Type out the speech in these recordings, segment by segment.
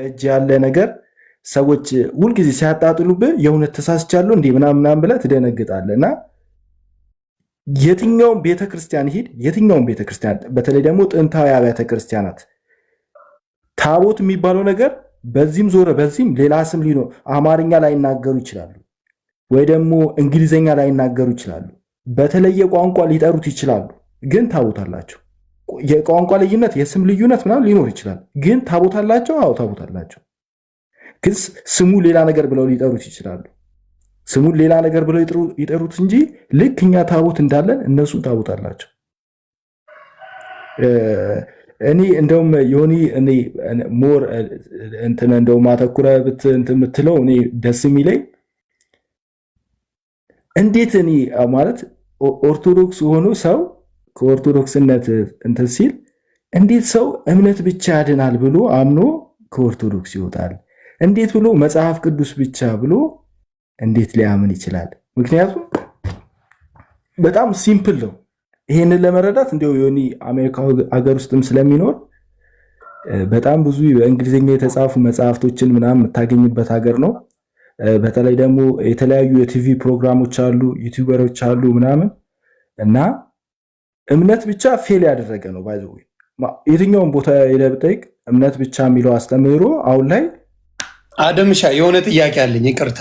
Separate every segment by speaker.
Speaker 1: በእጅ ያለ ነገር ሰዎች ሁልጊዜ ሲያጣጥሉብህ የእውነት ተሳስቻለሁ እንዲህ ምናምን ብለህ ትደነግጣለህ። እና የትኛውም ቤተክርስቲያን ሂድ፣ የትኛውም ቤተክርስቲያን በተለይ ደግሞ ጥንታዊ አብያተ ክርስቲያናት ታቦት የሚባለው ነገር በዚህም ዞረ በዚህም ሌላ ስም ሊኖር አማርኛ ላይናገሩ ይችላሉ፣ ወይ ደግሞ እንግሊዘኛ ላይናገሩ ይችላሉ፣ በተለየ ቋንቋ ሊጠሩት ይችላሉ። ግን ታቦት አላቸው። የቋንቋ ልዩነት የስም ልዩነት ምናምን ሊኖር ይችላል፣ ግን ታቦት አላቸው። አዎ ታቦት አላቸው። ግን ስሙ ሌላ ነገር ብለው ሊጠሩት ይችላሉ። ስሙን ሌላ ነገር ብለው ይጠሩት እንጂ ልክ እኛ ታቦት እንዳለን እነሱ ታቦት አላቸው። እኔ እንደውም ዮኒ እኔ ሞር እንትን እንደውም አተኩረ የምትለው እኔ ደስ የሚለኝ እንዴት እኔ ማለት ኦርቶዶክስ ሆኖ ሰው ከኦርቶዶክስነት እንትን ሲል እንዴት ሰው እምነት ብቻ ያድናል ብሎ አምኖ ከኦርቶዶክስ ይወጣል? እንዴት ብሎ መጽሐፍ ቅዱስ ብቻ ብሎ እንዴት ሊያምን ይችላል? ምክንያቱም በጣም ሲምፕል ነው። ይሄንን ለመረዳት እንደው ዮኒ አሜሪካ ሀገር ውስጥም ስለሚኖር በጣም ብዙ በእንግሊዝኛ የተጻፉ መጽሐፍቶችን ምናምን የምታገኝበት ሀገር ነው። በተለይ ደግሞ የተለያዩ የቲቪ ፕሮግራሞች አሉ፣ ዩቲዩበሮች አሉ ምናምን እና እምነት ብቻ ፌል ያደረገ ነው። ባይ ዘ ወይ የትኛውን ቦታ ሄደህ ብጠይቅ እምነት ብቻ የሚለው አስተምህሮ አሁን ላይ
Speaker 2: አደምሻ የሆነ ጥያቄ አለኝ። ይቅርታ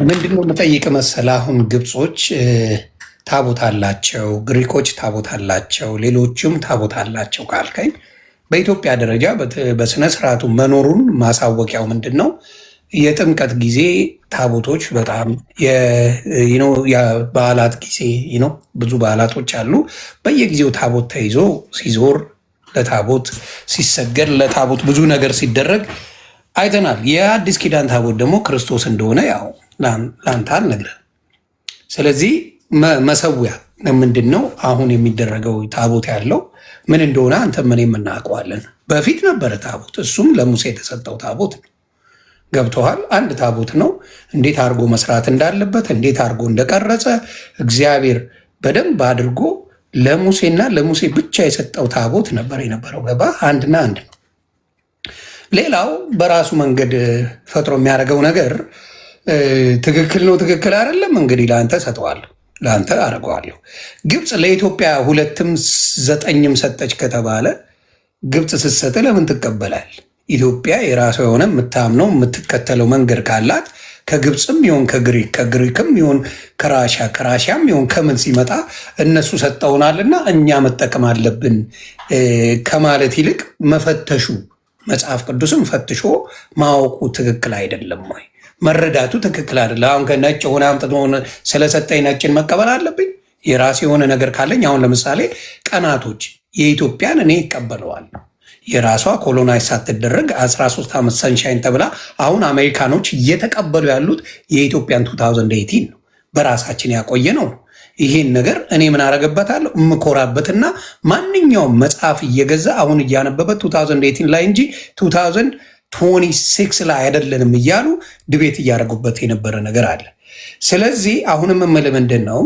Speaker 2: ምንድነው የምጠይቅ መሰለህ? አሁን ግብጾች ታቦት አላቸው፣ ግሪኮች ታቦት አላቸው፣ ሌሎችም ታቦት አላቸው ካልከኝ በኢትዮጵያ ደረጃ በስነ ስርዓቱ መኖሩን ማሳወቂያው ምንድን ነው? የጥምቀት ጊዜ ታቦቶች በጣም የበዓላት ጊዜ ብዙ በዓላቶች አሉ። በየጊዜው ታቦት ተይዞ ሲዞር ለታቦት ሲሰገድ ለታቦት ብዙ ነገር ሲደረግ አይተናል። የአዲስ ኪዳን ታቦት ደግሞ ክርስቶስ እንደሆነ ያው ለአንተ አልነግርህም። ስለዚህ መሰዊያ ምንድን ነው አሁን የሚደረገው? ታቦት ያለው ምን እንደሆነ አንተ ምን የምናውቀዋለን። በፊት ነበረ ታቦት፣ እሱም ለሙሴ የተሰጠው ታቦት ነው። ገብተዋል። አንድ ታቦት ነው። እንዴት አድርጎ መስራት እንዳለበት እንዴት አድርጎ እንደቀረጸ እግዚአብሔር በደንብ አድርጎ ለሙሴና ለሙሴ ብቻ የሰጠው ታቦት ነበር የነበረው። ገባ? አንድና አንድ ነው። ሌላው በራሱ መንገድ ፈጥሮ የሚያደርገው ነገር ትክክል ነው ትክክል አይደለም፣ እንግዲህ ለአንተ ሰጠዋለሁ፣ ለአንተ አደርገዋለሁ። ግብፅ ለኢትዮጵያ 2ም 9ም ሰጠች ከተባለ ግብፅ ስትሰጥ ለምን ትቀበላል? ኢትዮጵያ የራሷ የሆነ የምታምነው የምትከተለው መንገድ ካላት ከግብፅም ይሁን ከግሪክ ከግሪክም ይሁን ከራሽያም ይሁን ከምን ሲመጣ እነሱ ሰጠውናልና እኛ መጠቀም አለብን ከማለት ይልቅ መፈተሹ መጽሐፍ ቅዱስም ፈትሾ ማወቁ ትክክል አይደለም ወይ? መረዳቱ ትክክል አይደለም። አሁን ከነጭ ሆነ አምጥቶ ስለሰጠኝ ነጭን መቀበል አለብኝ? የራሴ የሆነ ነገር ካለኝ አሁን ለምሳሌ ቀናቶች የኢትዮጵያን እኔ ይቀበለዋለሁ። የራሷ ኮሎናይዝ ሳትደረግ 13 ዓመት ሰንሻይን ተብላ አሁን አሜሪካኖች እየተቀበሉ ያሉት የኢትዮጵያን 2018 ነው። በራሳችን ያቆየ ነው። ይሄን ነገር እኔ ምን አረገበታለሁ? የምኮራበትና ማንኛውም መጽሐፍ እየገዛ አሁን እያነበበት 2018 ላይ እንጂ 2026 ላይ አይደለንም እያሉ ድቤት እያደረጉበት የነበረ ነገር አለ። ስለዚህ አሁንም የምልህ ምንድን ነው፣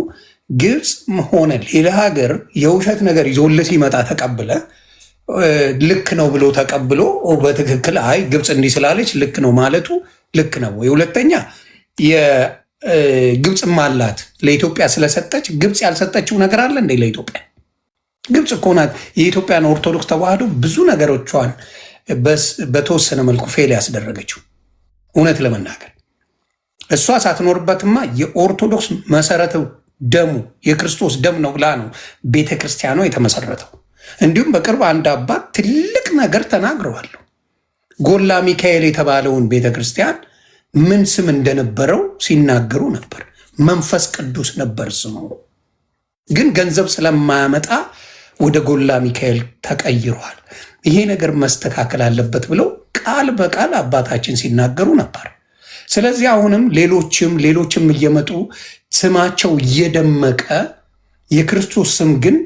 Speaker 2: ግብፅ ሆነ ሌላ ሀገር የውሸት ነገር ይዞልህ ሲመጣ ተቀብለ ልክ ነው ብሎ ተቀብሎ በትክክል አይ ግብፅ እንዲህ ስላለች ልክ ነው ማለቱ ልክ ነው ወይ? ሁለተኛ ግብፅም አላት ለኢትዮጵያ ስለሰጠች ግብፅ ያልሰጠችው ነገር አለ እንደ ለኢትዮጵያ? ግብፅ እኮ ናት የኢትዮጵያን ኦርቶዶክስ ተዋህዶ ብዙ ነገሮቿን በተወሰነ መልኩ ፌል ያስደረገችው። እውነት ለመናገር እሷ ሳትኖርበትማ የኦርቶዶክስ መሰረቱ ደሙ የክርስቶስ ደም ነው ብላ ነው ቤተክርስቲያኗ የተመሰረተው። እንዲሁም በቅርብ አንድ አባት ትልቅ ነገር ተናግረዋል። ጎላ ሚካኤል የተባለውን ቤተክርስቲያን ምን ስም እንደነበረው ሲናገሩ ነበር። መንፈስ ቅዱስ ነበር ስሙ፣ ግን ገንዘብ ስለማያመጣ ወደ ጎላ ሚካኤል ተቀይሯል። ይሄ ነገር መስተካከል አለበት ብለው ቃል በቃል አባታችን ሲናገሩ ነበር። ስለዚህ አሁንም ሌሎችም እየመጡ ስማቸው እየደመቀ የክርስቶስ ስም ግን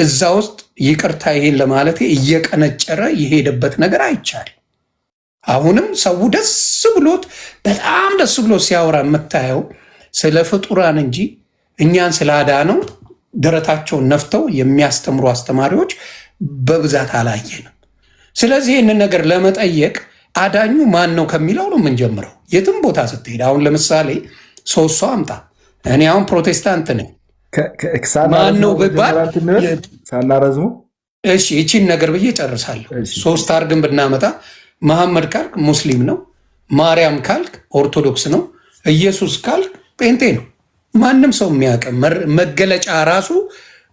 Speaker 2: እዛ ውስጥ ይቅርታ ይሄን ለማለት እየቀነጨረ የሄደበት ነገር አይቻልም። አሁንም ሰው ደስ ብሎት በጣም ደስ ብሎት ሲያወራ የምታየው ስለ ፍጡራን እንጂ እኛን ስላዳነው ደረታቸውን ነፍተው የሚያስተምሩ አስተማሪዎች በብዛት አላየንም። ስለዚህ ይህንን ነገር ለመጠየቅ አዳኙ ማን ነው ከሚለው ነው የምንጀምረው። የትም ቦታ ስትሄድ አሁን ለምሳሌ ሶስት ሰው አምጣ። እኔ አሁን ፕሮቴስታንት ነኝ። ማን ነው ብባል
Speaker 1: ሳናረዝሙ
Speaker 2: እሺ ይቺን ነገር ብዬ ጨርሳለሁ። ሶስት አርግን ብናመጣ መሐመድ ካልክ ሙስሊም ነው፣ ማርያም ካልክ ኦርቶዶክስ ነው፣ ኢየሱስ ካልክ ጴንጤ ነው። ማንም ሰው የሚያውቅ መገለጫ ራሱ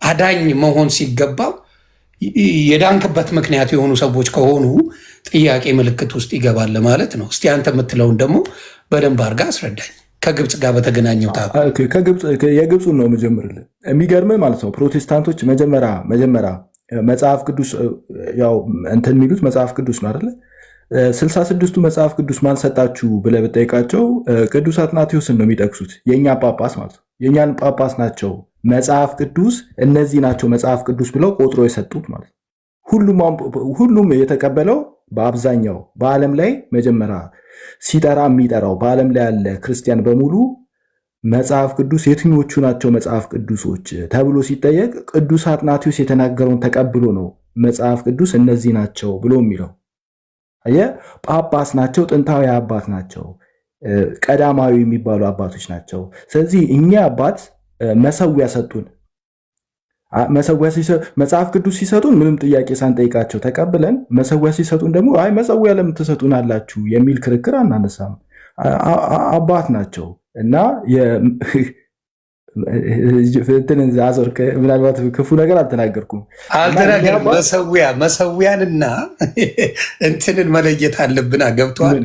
Speaker 2: አዳኝ መሆን ሲገባው የዳንክበት ምክንያት የሆኑ ሰዎች ከሆኑ ጥያቄ ምልክት ውስጥ ይገባል ማለት ነው። እስቲ አንተ የምትለውን ደግሞ በደንብ አድርጋ አስረዳኝ። ከግብፅ ጋር በተገናኘው
Speaker 1: የግብፁን ነው የምጀምርልን። የሚገርምህ ማለት ነው ፕሮቴስታንቶች መጀመሪያ መጽሐፍ ቅዱስ ያው እንትን የሚሉት መጽሐፍ ቅዱስ ነው አይደለ? 66ቱ መጽሐፍ ቅዱስ ማን ሰጣችሁ ብለህ ብጠይቃቸው ቅዱስ አትናቴዎስን ነው የሚጠቅሱት። የእኛ ጳጳስ ማለት ነው የእኛን ጳጳስ ናቸው መጽሐፍ ቅዱስ እነዚህ ናቸው መጽሐፍ ቅዱስ ብለው ቆጥሮ የሰጡት ማለት ነው። ሁሉም የተቀበለው በአብዛኛው በዓለም ላይ መጀመሪያ ሲጠራ የሚጠራው በዓለም ላይ ያለ ክርስቲያን በሙሉ መጽሐፍ ቅዱስ የትኞቹ ናቸው መጽሐፍ ቅዱሶች ተብሎ ሲጠየቅ ቅዱስ አትናቴዎስ የተናገረውን ተቀብሎ ነው መጽሐፍ ቅዱስ እነዚህ ናቸው ብሎ የሚለው። ጳጳስ ናቸው፣ ጥንታዊ አባት ናቸው፣ ቀዳማዊ የሚባሉ አባቶች ናቸው። ስለዚህ እኛ አባት መሰዊያ ሰጡን። መሰዊያ መጽሐፍ ቅዱስ ሲሰጡን ምንም ጥያቄ ሳንጠይቃቸው ተቀብለን፣ መሰዊያ ሲሰጡን ደግሞ አይ መሰዊያ ለምን ትሰጡን አላችሁ የሚል ክርክር አናነሳም። አባት ናቸው እና ምናልባት ክፉ ነገር አልተናገርኩም።
Speaker 2: መሰዊያንና እንትንን መለየት አለብና ገብቷል።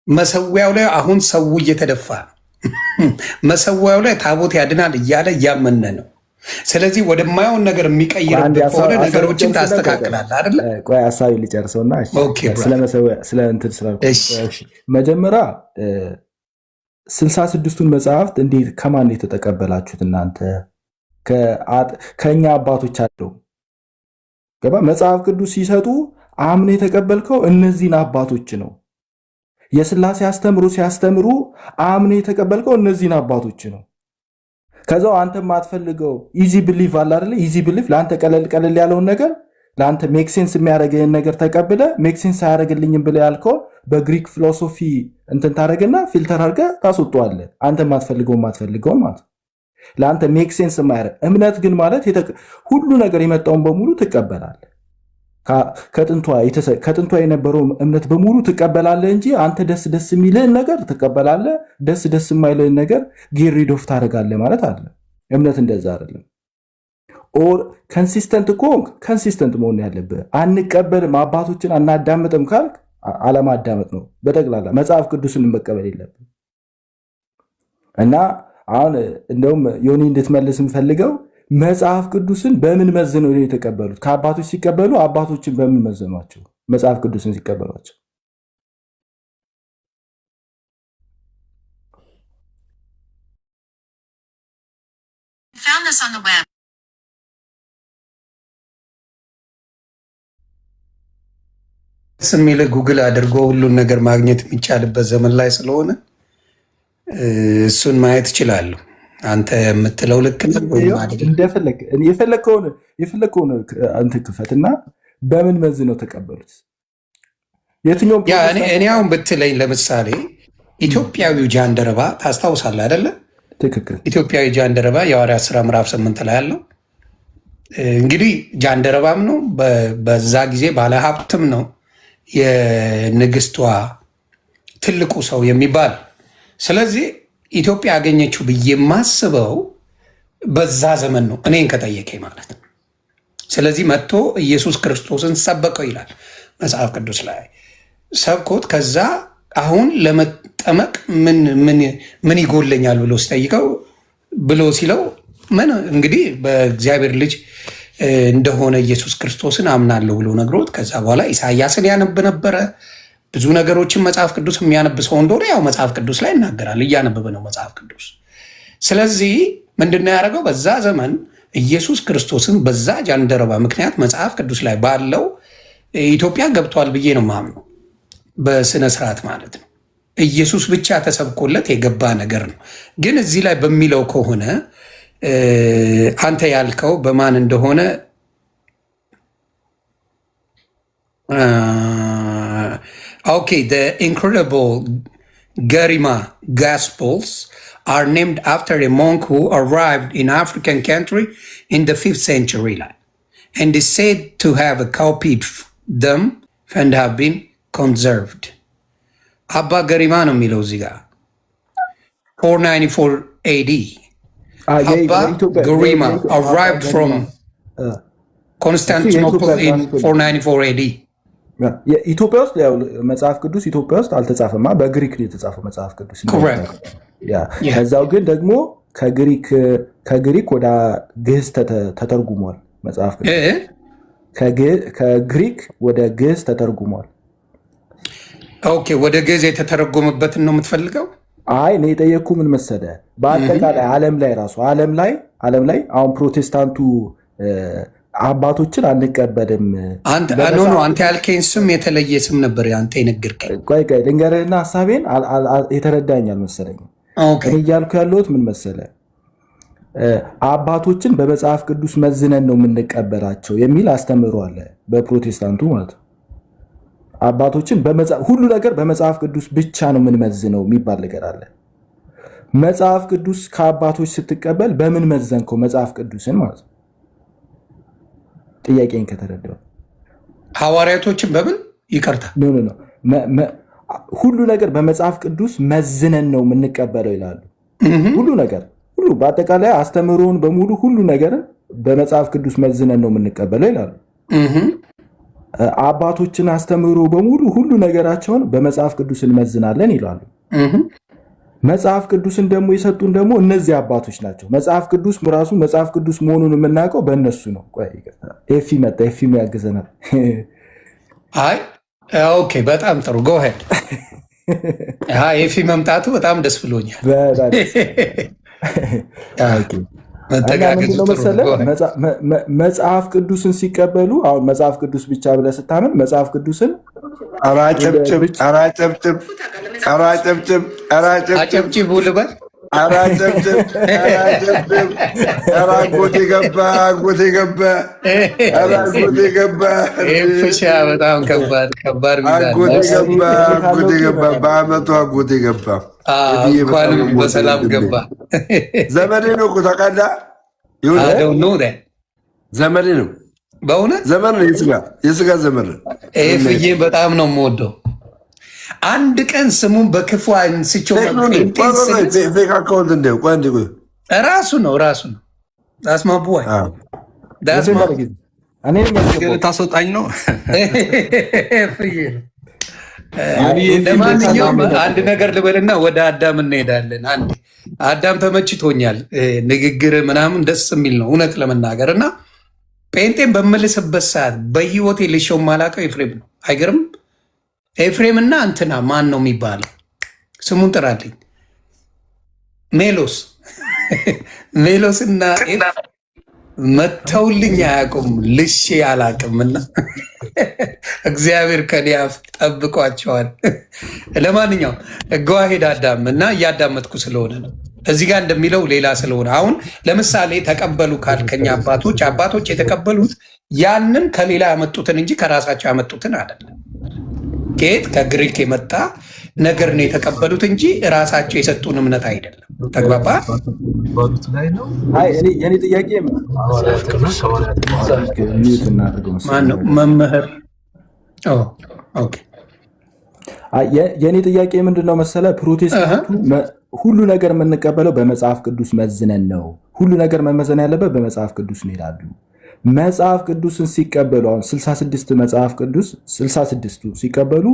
Speaker 2: መሰዊያው ላይ አሁን ሰው እየተደፋ ነው። መሰዊያው ላይ ታቦት ያድናል እያለ እያመነ ነው። ስለዚህ ወደማየውን ነገር የሚቀይርብህ ከሆነ ነገሮችን ታስተካክላለህ አይደለ?
Speaker 1: ቆይ ሀሳቢ ልጨርሰውና ስለ እንትን ስላልኩ መጀመሪያ 66ቱን መጽሐፍት እንዴት ከማን የተጠቀበላችሁት እናንተ? ከእኛ አባቶች አለው ገባ። መጽሐፍ ቅዱስ ሲሰጡ አምነ የተቀበልከው እነዚህን አባቶች ነው። የሥላሴ አስተምሮ ሲያስተምሩ አምነ የተቀበልከው እነዚህን አባቶች ነው። ከዛው አንተ የማትፈልገው ኢዚ ብሊፍ አለ አይደለ? ኢዚ ብሊፍ ለአንተ ቀለል ያለውን ነገር ለአንተ ሜክ ሴንስ የሚያደርግህን ነገር ተቀብለ ሜክ ሴንስ አያደርግልኝም ብለህ ያልከው በግሪክ ፊሎሶፊ እንትን ታደርግና ፊልተር አድርገህ ታስወጣዋለህ። አንተ የማትፈልገው ማለት ለአንተ ሜክ ሴንስ የማያደርግ እምነት ግን ማለት ሁሉ ነገር የመጣውን በሙሉ ትቀበላለህ። ከጥንቷ የነበረው እምነት በሙሉ ትቀበላለህ እንጂ አንተ ደስ የሚልህን ነገር ትቀበላለህ፣ ደስ የማይልህን ነገር ጌት ሪድ ኦፍ ታደርጋለህ ማለት አለ። እምነት እንደዛ አይደለም። ኦር ከንሲስተንት ከሆንክ ከንሲስተንት መሆን ያለብህ። አንቀበልም አባቶችን አናዳምጥም ካልክ አለማዳመጥ ነው በጠቅላላ። መጽሐፍ ቅዱስን መቀበል የለብን እና አሁን እንደውም ዮኒ እንድትመልስ የምፈልገው መጽሐፍ ቅዱስን በምን መዝነው የተቀበሉት? ከአባቶች ሲቀበሉ አባቶችን በምን መዘኗቸው? መጽሐፍ ቅዱስን ሲቀበሏቸው
Speaker 2: የሚል ጉግል አድርጎ ሁሉን ነገር ማግኘት የሚቻልበት ዘመን ላይ ስለሆነ እሱን ማየት እችላለሁ። አንተ የምትለው ልክ
Speaker 1: የፈለግከውን አንተ ክፈትና በምን መዝነው ተቀበሉት? የትኛውም
Speaker 2: እኔ አሁን ብትለኝ ለምሳሌ ኢትዮጵያዊው ጃንደረባ ታስታውሳለህ አይደለ?
Speaker 1: ትክክል።
Speaker 2: ኢትዮጵያዊ ጃንደረባ የሐዋርያት ሥራ ምዕራፍ 8 ላይ ያለው እንግዲህ ጃንደረባም ነው፣ በዛ ጊዜ ባለሀብትም ነው፣ የንግስቷ ትልቁ ሰው የሚባል። ስለዚህ ኢትዮጵያ ያገኘችው ብዬ የማስበው በዛ ዘመን ነው፣ እኔን ከጠየቀኝ ማለት ነው። ስለዚህ መጥቶ ኢየሱስ ክርስቶስን ሰበከው ይላል መጽሐፍ ቅዱስ ላይ ሰብኮት። ከዛ አሁን ለመጠመቅ ምን ይጎለኛል ብሎ ሲጠይቀው ብሎ ሲለው ምን እንግዲህ በእግዚአብሔር ልጅ እንደሆነ ኢየሱስ ክርስቶስን አምናለሁ ብሎ ነግሮት፣ ከዛ በኋላ ኢሳያስን ያነብ ነበረ። ብዙ ነገሮችን መጽሐፍ ቅዱስ የሚያነብ ሰው እንደሆነ ያው መጽሐፍ ቅዱስ ላይ ይናገራል። እያነበበ ነው መጽሐፍ ቅዱስ። ስለዚህ ምንድነው ያደረገው? በዛ ዘመን ኢየሱስ ክርስቶስን በዛ ጃንደረባ ምክንያት መጽሐፍ ቅዱስ ላይ ባለው ኢትዮጵያ ገብቷል ብዬ ነው ማምነው፣ በስነ ስርዓት ማለት ነው። ኢየሱስ ብቻ ተሰብኮለት የገባ ነገር ነው። ግን እዚህ ላይ በሚለው ከሆነ አንተ ያልከው በማን እንደሆነ Okay, the incredible Garima Gospels are named after a monk who arrived in African country in the 5th century, and is said to have copied them and have been conserved. አባ ገሪማ ነው የሚለው እዚህ ጋር 494 AD. አባ ገሪማ arrived from Constantinople in 494 AD.
Speaker 1: ኢትዮጵያ ውስጥ ያው መጽሐፍ ቅዱስ ኢትዮጵያ ውስጥ አልተጻፈማ፣ በግሪክ ነው የተጻፈው መጽሐፍ ቅዱስ። ከዛው ግን ደግሞ ከግሪክ ወደ ግዕዝ ተተርጉሟል መጽሐፍ ቅዱስ። ከግሪክ ወደ ግዕዝ ተተርጉሟል።
Speaker 2: ኦኬ፣ ወደ ግዕዝ የተተረጎመበትን ነው የምትፈልገው?
Speaker 1: አይ እኔ የጠየቅኩ ምን መሰለ፣ በአጠቃላይ ዓለም ላይ ራሱ ዓለም ላይ አሁን ፕሮቴስታንቱ አባቶችን አንቀበልም።
Speaker 2: አንተ ያልከኝ ስም የተለየ ስም ነበር አንተ የነገርከኝ።
Speaker 1: ቆይ ልንገርህና ሀሳቤን የተረዳኛል መሰለኝ። እኔ እያልኩ ያለሁት ምን መሰለ፣ አባቶችን በመጽሐፍ ቅዱስ መዝነን ነው የምንቀበላቸው የሚል አስተምህሮ አለ በፕሮቴስታንቱ ማለት ነው። አባቶችን ሁሉ ነገር በመጽሐፍ ቅዱስ ብቻ ነው የምንመዝነው የሚባል ነገር አለ። መጽሐፍ ቅዱስ ከአባቶች ስትቀበል በምን መዘንከው መጽሐፍ ቅዱስን ማለት ነው? ጥያቄን ከተረዳው
Speaker 2: ሐዋርያቶችን በምን ይቀርታል?
Speaker 1: ሁሉ ነገር በመጽሐፍ ቅዱስ መዝነን ነው የምንቀበለው ይላሉ። ሁሉ በአጠቃላይ አስተምህሮውን በሙሉ ሁሉ ነገርን በመጽሐፍ ቅዱስ መዝነን ነው የምንቀበለው ይላሉ። አባቶችን አስተምህሮ በሙሉ ሁሉ ነገራቸውን በመጽሐፍ ቅዱስ እንመዝናለን ይላሉ። መጽሐፍ ቅዱስን ደግሞ የሰጡን ደግሞ እነዚህ አባቶች ናቸው። መጽሐፍ ቅዱስ ራሱ መጽሐፍ ቅዱስ መሆኑን የምናውቀው በእነሱ ነው። ኤፊ መጣ፣ ኤፊ ያግዘናል።
Speaker 2: አይ ኦኬ፣ በጣም ጥሩ ጎሄድ። ኤፊ መምጣቱ በጣም ደስ ብሎኛል። መጽሐፍ ቅዱስን ሲቀበሉ አሁን መጽሐፍ ቅዱስ ብቻ ብለህ ስታምን መጽሐፍ ቅዱስን አጨብጭብ ልበል በጣም ከባድ
Speaker 3: በአመቱ አጎቴ ገባ።
Speaker 2: እንኳንም በሰላም ገባ።
Speaker 3: ዘመዴ ነው እኮ ታውቃለህ። ዘመዴ ነው
Speaker 2: በእውነት
Speaker 3: ዘመን ነው፣ የስጋ ዘመን ነው።
Speaker 2: ፍዬ በጣም ነው የምወደው። አንድ ቀን ስሙን በክፉ አንስቼው ራሱ ነው ዳስማቡዋይ
Speaker 4: ታስወጣኝ ነው።
Speaker 2: ለማንኛውም አንድ ነገር ልበልና ወደ አዳም እንሄዳለን። አዳም ተመችቶኛል፣ ንግግር ምናምን ደስ የሚል ነው እውነት ለመናገር እና ጴንጤን በምልስበት ሰዓት በህይወቴ ልሸው ማላቀው ኤፍሬም ነው። አይገርም? ኤፍሬም እና እንትና ማን ነው የሚባለው? ስሙን ጥራልኝ። ሜሎስ እና መተውልኝ አያውቁም። ልሼ አላውቅምና እግዚአብሔር ከኔ አፍ ጠብቋቸዋል። ለማንኛውም እጓሄድ አዳም እና እያዳመጥኩ ስለሆነ ነው እዚህ ጋር እንደሚለው ሌላ ስለሆነ አሁን ለምሳሌ ተቀበሉ ካልከኛ አባቶች የተቀበሉት ያንን ከሌላ ያመጡትን እንጂ ከራሳቸው ያመጡትን አይደለም። ከየት ከግሪክ የመጣ ነገር ነው የተቀበሉት እንጂ ራሳቸው የሰጡን እምነት አይደለም። ተግባባ?
Speaker 1: የኔ ጥያቄ
Speaker 2: ማነው መምህር?
Speaker 1: የኔ ጥያቄ ምንድን ነው መሰለ፣ ፕሮቴስታንቱ ሁሉ ነገር የምንቀበለው በመጽሐፍ ቅዱስ መዝነን ነው፣ ሁሉ ነገር መመዘን ያለበት በመጽሐፍ ቅዱስ ነው ይላሉ። መጽሐፍ ቅዱስን ሲቀበሉ አሁን 66 መጽሐፍ ቅዱስ 66ቱ ሲቀበሉ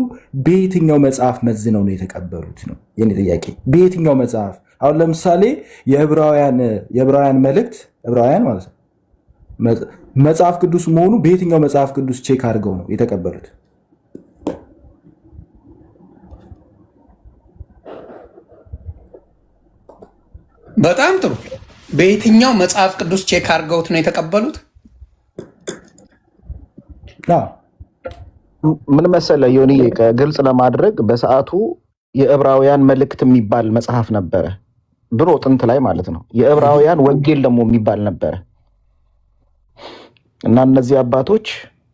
Speaker 1: በየትኛው መጽሐፍ መዝነው ነው የተቀበሉት ነው የኔ ጥያቄ። በየትኛው መጽሐፍ? አሁን ለምሳሌ የዕብራውያን መልእክት ዕብራውያን ማለት ነው መጽሐፍ ቅዱስ መሆኑ በየትኛው መጽሐፍ ቅዱስ ቼክ አድርገው ነው የተቀበሉት?
Speaker 2: በጣም ጥሩ። በየትኛው መጽሐፍ ቅዱስ ቼክ አድርገውት ነው የተቀበሉት?
Speaker 4: ምን መሰለህ ዮኒ፣ ግልጽ ለማድረግ በሰዓቱ የዕብራውያን መልእክት የሚባል መጽሐፍ ነበረ፣ ድሮ ጥንት ላይ ማለት ነው። የዕብራውያን ወንጌል ደግሞ የሚባል ነበረ እና እነዚህ አባቶች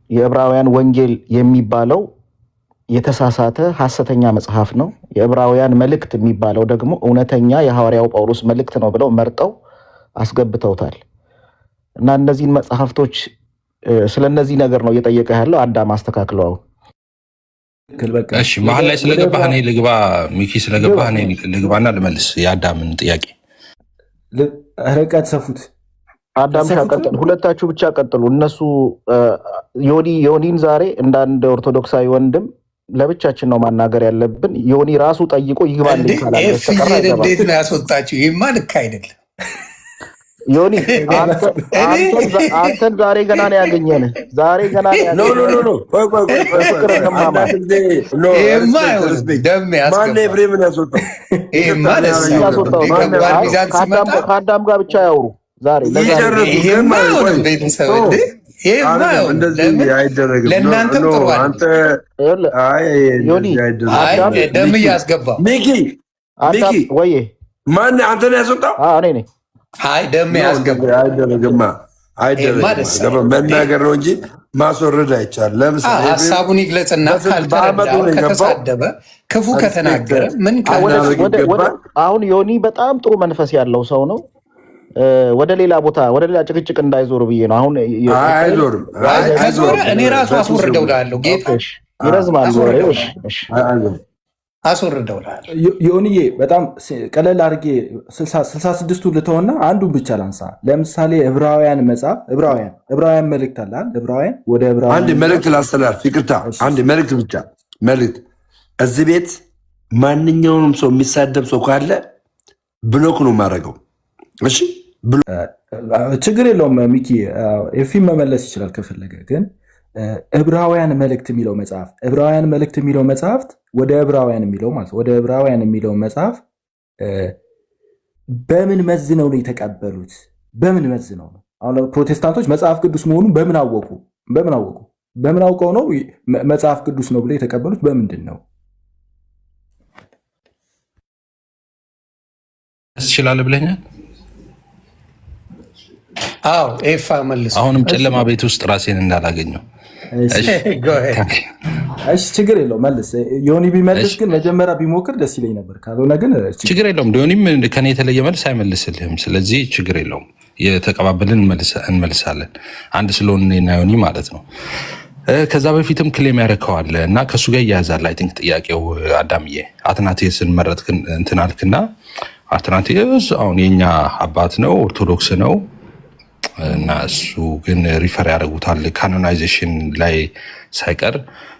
Speaker 4: የዕብራውያን ወንጌል የሚባለው የተሳሳተ ሐሰተኛ መጽሐፍ ነው። የዕብራውያን መልእክት የሚባለው ደግሞ እውነተኛ የሐዋርያው ጳውሎስ መልእክት ነው ብለው መርጠው አስገብተውታል። እና እነዚህን መጽሐፍቶች ስለነዚህ ነገር ነው እየጠየቀ ያለው። አዳም አስተካክለው።
Speaker 5: እሺ መሀል ላይ ስለገባህ እኔ ልግባ፣ ሚኪ ስለገባህ እኔ ልግባና ልመልስ የአዳምን ጥያቄ።
Speaker 1: ርቀት ሰፉት።
Speaker 4: አዳም ቀጥል፣ ሁለታችሁ ብቻ ቀጥሉ። እነሱ ዮኒን ዛሬ እንደ አንድ ኦርቶዶክሳዊ ወንድም ለብቻችን ነው ማናገር ያለብን። ዮኒ ራሱ ጠይቆ ይግባልኝ ካላለ
Speaker 2: እንዴት ነው ያስወጣችሁ? ይሄማ ልክ አይደለም።
Speaker 4: ዮኒ አንተን ዛሬ ገና ነው ያገኘን። ዛሬ ገና ነው ከአዳም ጋር ብቻ ያውሩ ዛሬ።
Speaker 2: ለእናንተም ጥሩ ደም እያስገባ
Speaker 4: ወይ
Speaker 3: ማን አንተን ያስወጣው?
Speaker 4: እኔ ነኝ።
Speaker 2: አይ ደም ያስገባ
Speaker 3: መናገር ነው እንጂ ማስወረድ አይቻልም። ለምሳሌ
Speaker 2: ሀሳቡን ይግለጽና ካልተረዳ ከተሳደበ ክፉ ከተናገረ ምን
Speaker 4: አሁን ዮኒ በጣም ጥሩ መንፈስ ያለው ሰው ነው። ወደ ሌላ ቦታ ወደ ሌላ ጭቅጭቅ እንዳይዞር ብዬ ነው። አሁን
Speaker 3: አይዞርም።
Speaker 2: ከዞረ እኔ ራሱ አስወርደው እላለሁ። ጌታ
Speaker 4: ይረዝማል።
Speaker 2: አስወርደው እላለሁ።
Speaker 1: ዮኒዬ በጣም ቀለል አድርጌ 66ቱ ልተውና አንዱን ብቻ ላንሳ። ለምሳሌ ዕብራውያን መጽሐፍ ዕብራውያን መልእክት አለ። ዕብራውያን ወደ ዕብራውያን
Speaker 3: አንድ መልእክት ላስተላልፍ። ይቅርታ፣ አንድ መልእክት ብቻ መልእክት። እዚህ ቤት ማንኛውንም ሰው የሚሳደብ ሰው ካለ ብሎክ ነው የማደርገው። እሺ
Speaker 1: ችግር የለውም ሚኪ፣ ኤፊም መመለስ ይችላል ከፈለገ። ግን ዕብራውያን መልእክት የሚለው መጽሐፍት ወደ ዕብራውያን የሚለው ማለት ወደ ዕብራውያን የሚለው መጽሐፍ በምን መዝነው ነው የተቀበሉት? በምን መዝነው ነው? አሁን ፕሮቴስታንቶች መጽሐፍ ቅዱስ መሆኑን በምን አወቁ? በምን አውቀው ነው መጽሐፍ ቅዱስ ነው ብለው የተቀበሉት? በምንድን ነው?
Speaker 5: ትችላለህ ብለኛል።
Speaker 2: አዎ ኤፋ መልስ።
Speaker 5: አሁንም ጨለማ ቤት ውስጥ ራሴን እንዳላገኘው።
Speaker 1: እሺ ችግር የለው መልስ። ዮኒ ቢመልስ ግን መጀመሪያ ቢሞክር ደስ ይለኝ ነበር። ካልሆነ ግን
Speaker 5: ችግር የለውም። ዮኒም ከኔ የተለየ መልስ አይመልስልህም። ስለዚህ ችግር የለውም። የተቀባበልን እንመልሳለን። አንድ ስለሆነ እኔና ዮኒ ማለት ነው። ከዛ በፊትም ክሌም ያደረከዋል እና ከእሱ ጋር እያያዛል። አይ ቲንክ ጥያቄው አዳምዬ አትናቴስን መረጥክ እንትን አልክና አትናቴስ አሁን የኛ አባት ነው፣ ኦርቶዶክስ ነው እና እሱ ግን ሪፈር ያደርጉታል ካኖናይዜሽን ላይ ሳይቀር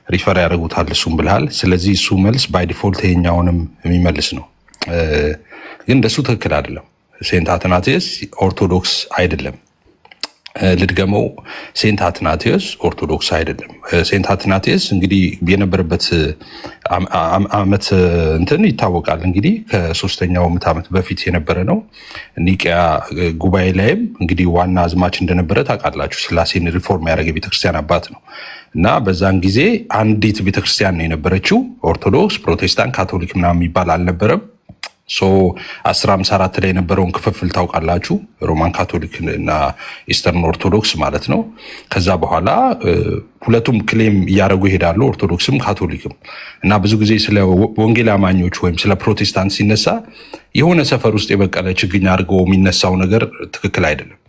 Speaker 5: ሪፈር ያደርጉታል እሱም ብልሃል። ስለዚህ እሱ መልስ ባይ ዲፎልት ይሄኛውንም የሚመልስ ነው። ግን እንደሱ ትክክል አይደለም። ሴንት አትናቴስ ኦርቶዶክስ አይደለም። ልድገመው፣ ሴንት አትናቴዎስ ኦርቶዶክስ አይደለም። ሴንት አትናቴዎስ እንግዲህ የነበረበት ዓመት እንትን ይታወቃል። እንግዲህ ከ3ኛው ምዕተ ዓመት በፊት የነበረ ነው። ኒቂያ ጉባኤ ላይም እንግዲህ ዋና አዝማች እንደነበረ ታውቃላችሁ። ስላሴን ሪፎርም ያደረገ ቤተክርስቲያን አባት ነው እና በዛን ጊዜ አንዲት ቤተክርስቲያን ነው የነበረችው። ኦርቶዶክስ፣ ፕሮቴስታንት፣ ካቶሊክ ምናምን የሚባል አልነበረም። 1054 ላይ የነበረውን ክፍፍል ታውቃላችሁ። ሮማን ካቶሊክ እና ኢስተርን ኦርቶዶክስ ማለት ነው። ከዛ በኋላ ሁለቱም ክሌም እያደረጉ ይሄዳሉ፣ ኦርቶዶክስም ካቶሊክም። እና ብዙ ጊዜ ስለ ወንጌል አማኞች ወይም ስለ ፕሮቴስታንት ሲነሳ የሆነ ሰፈር ውስጥ የበቀለ ችግኝ አድርገው የሚነሳው ነገር ትክክል አይደለም።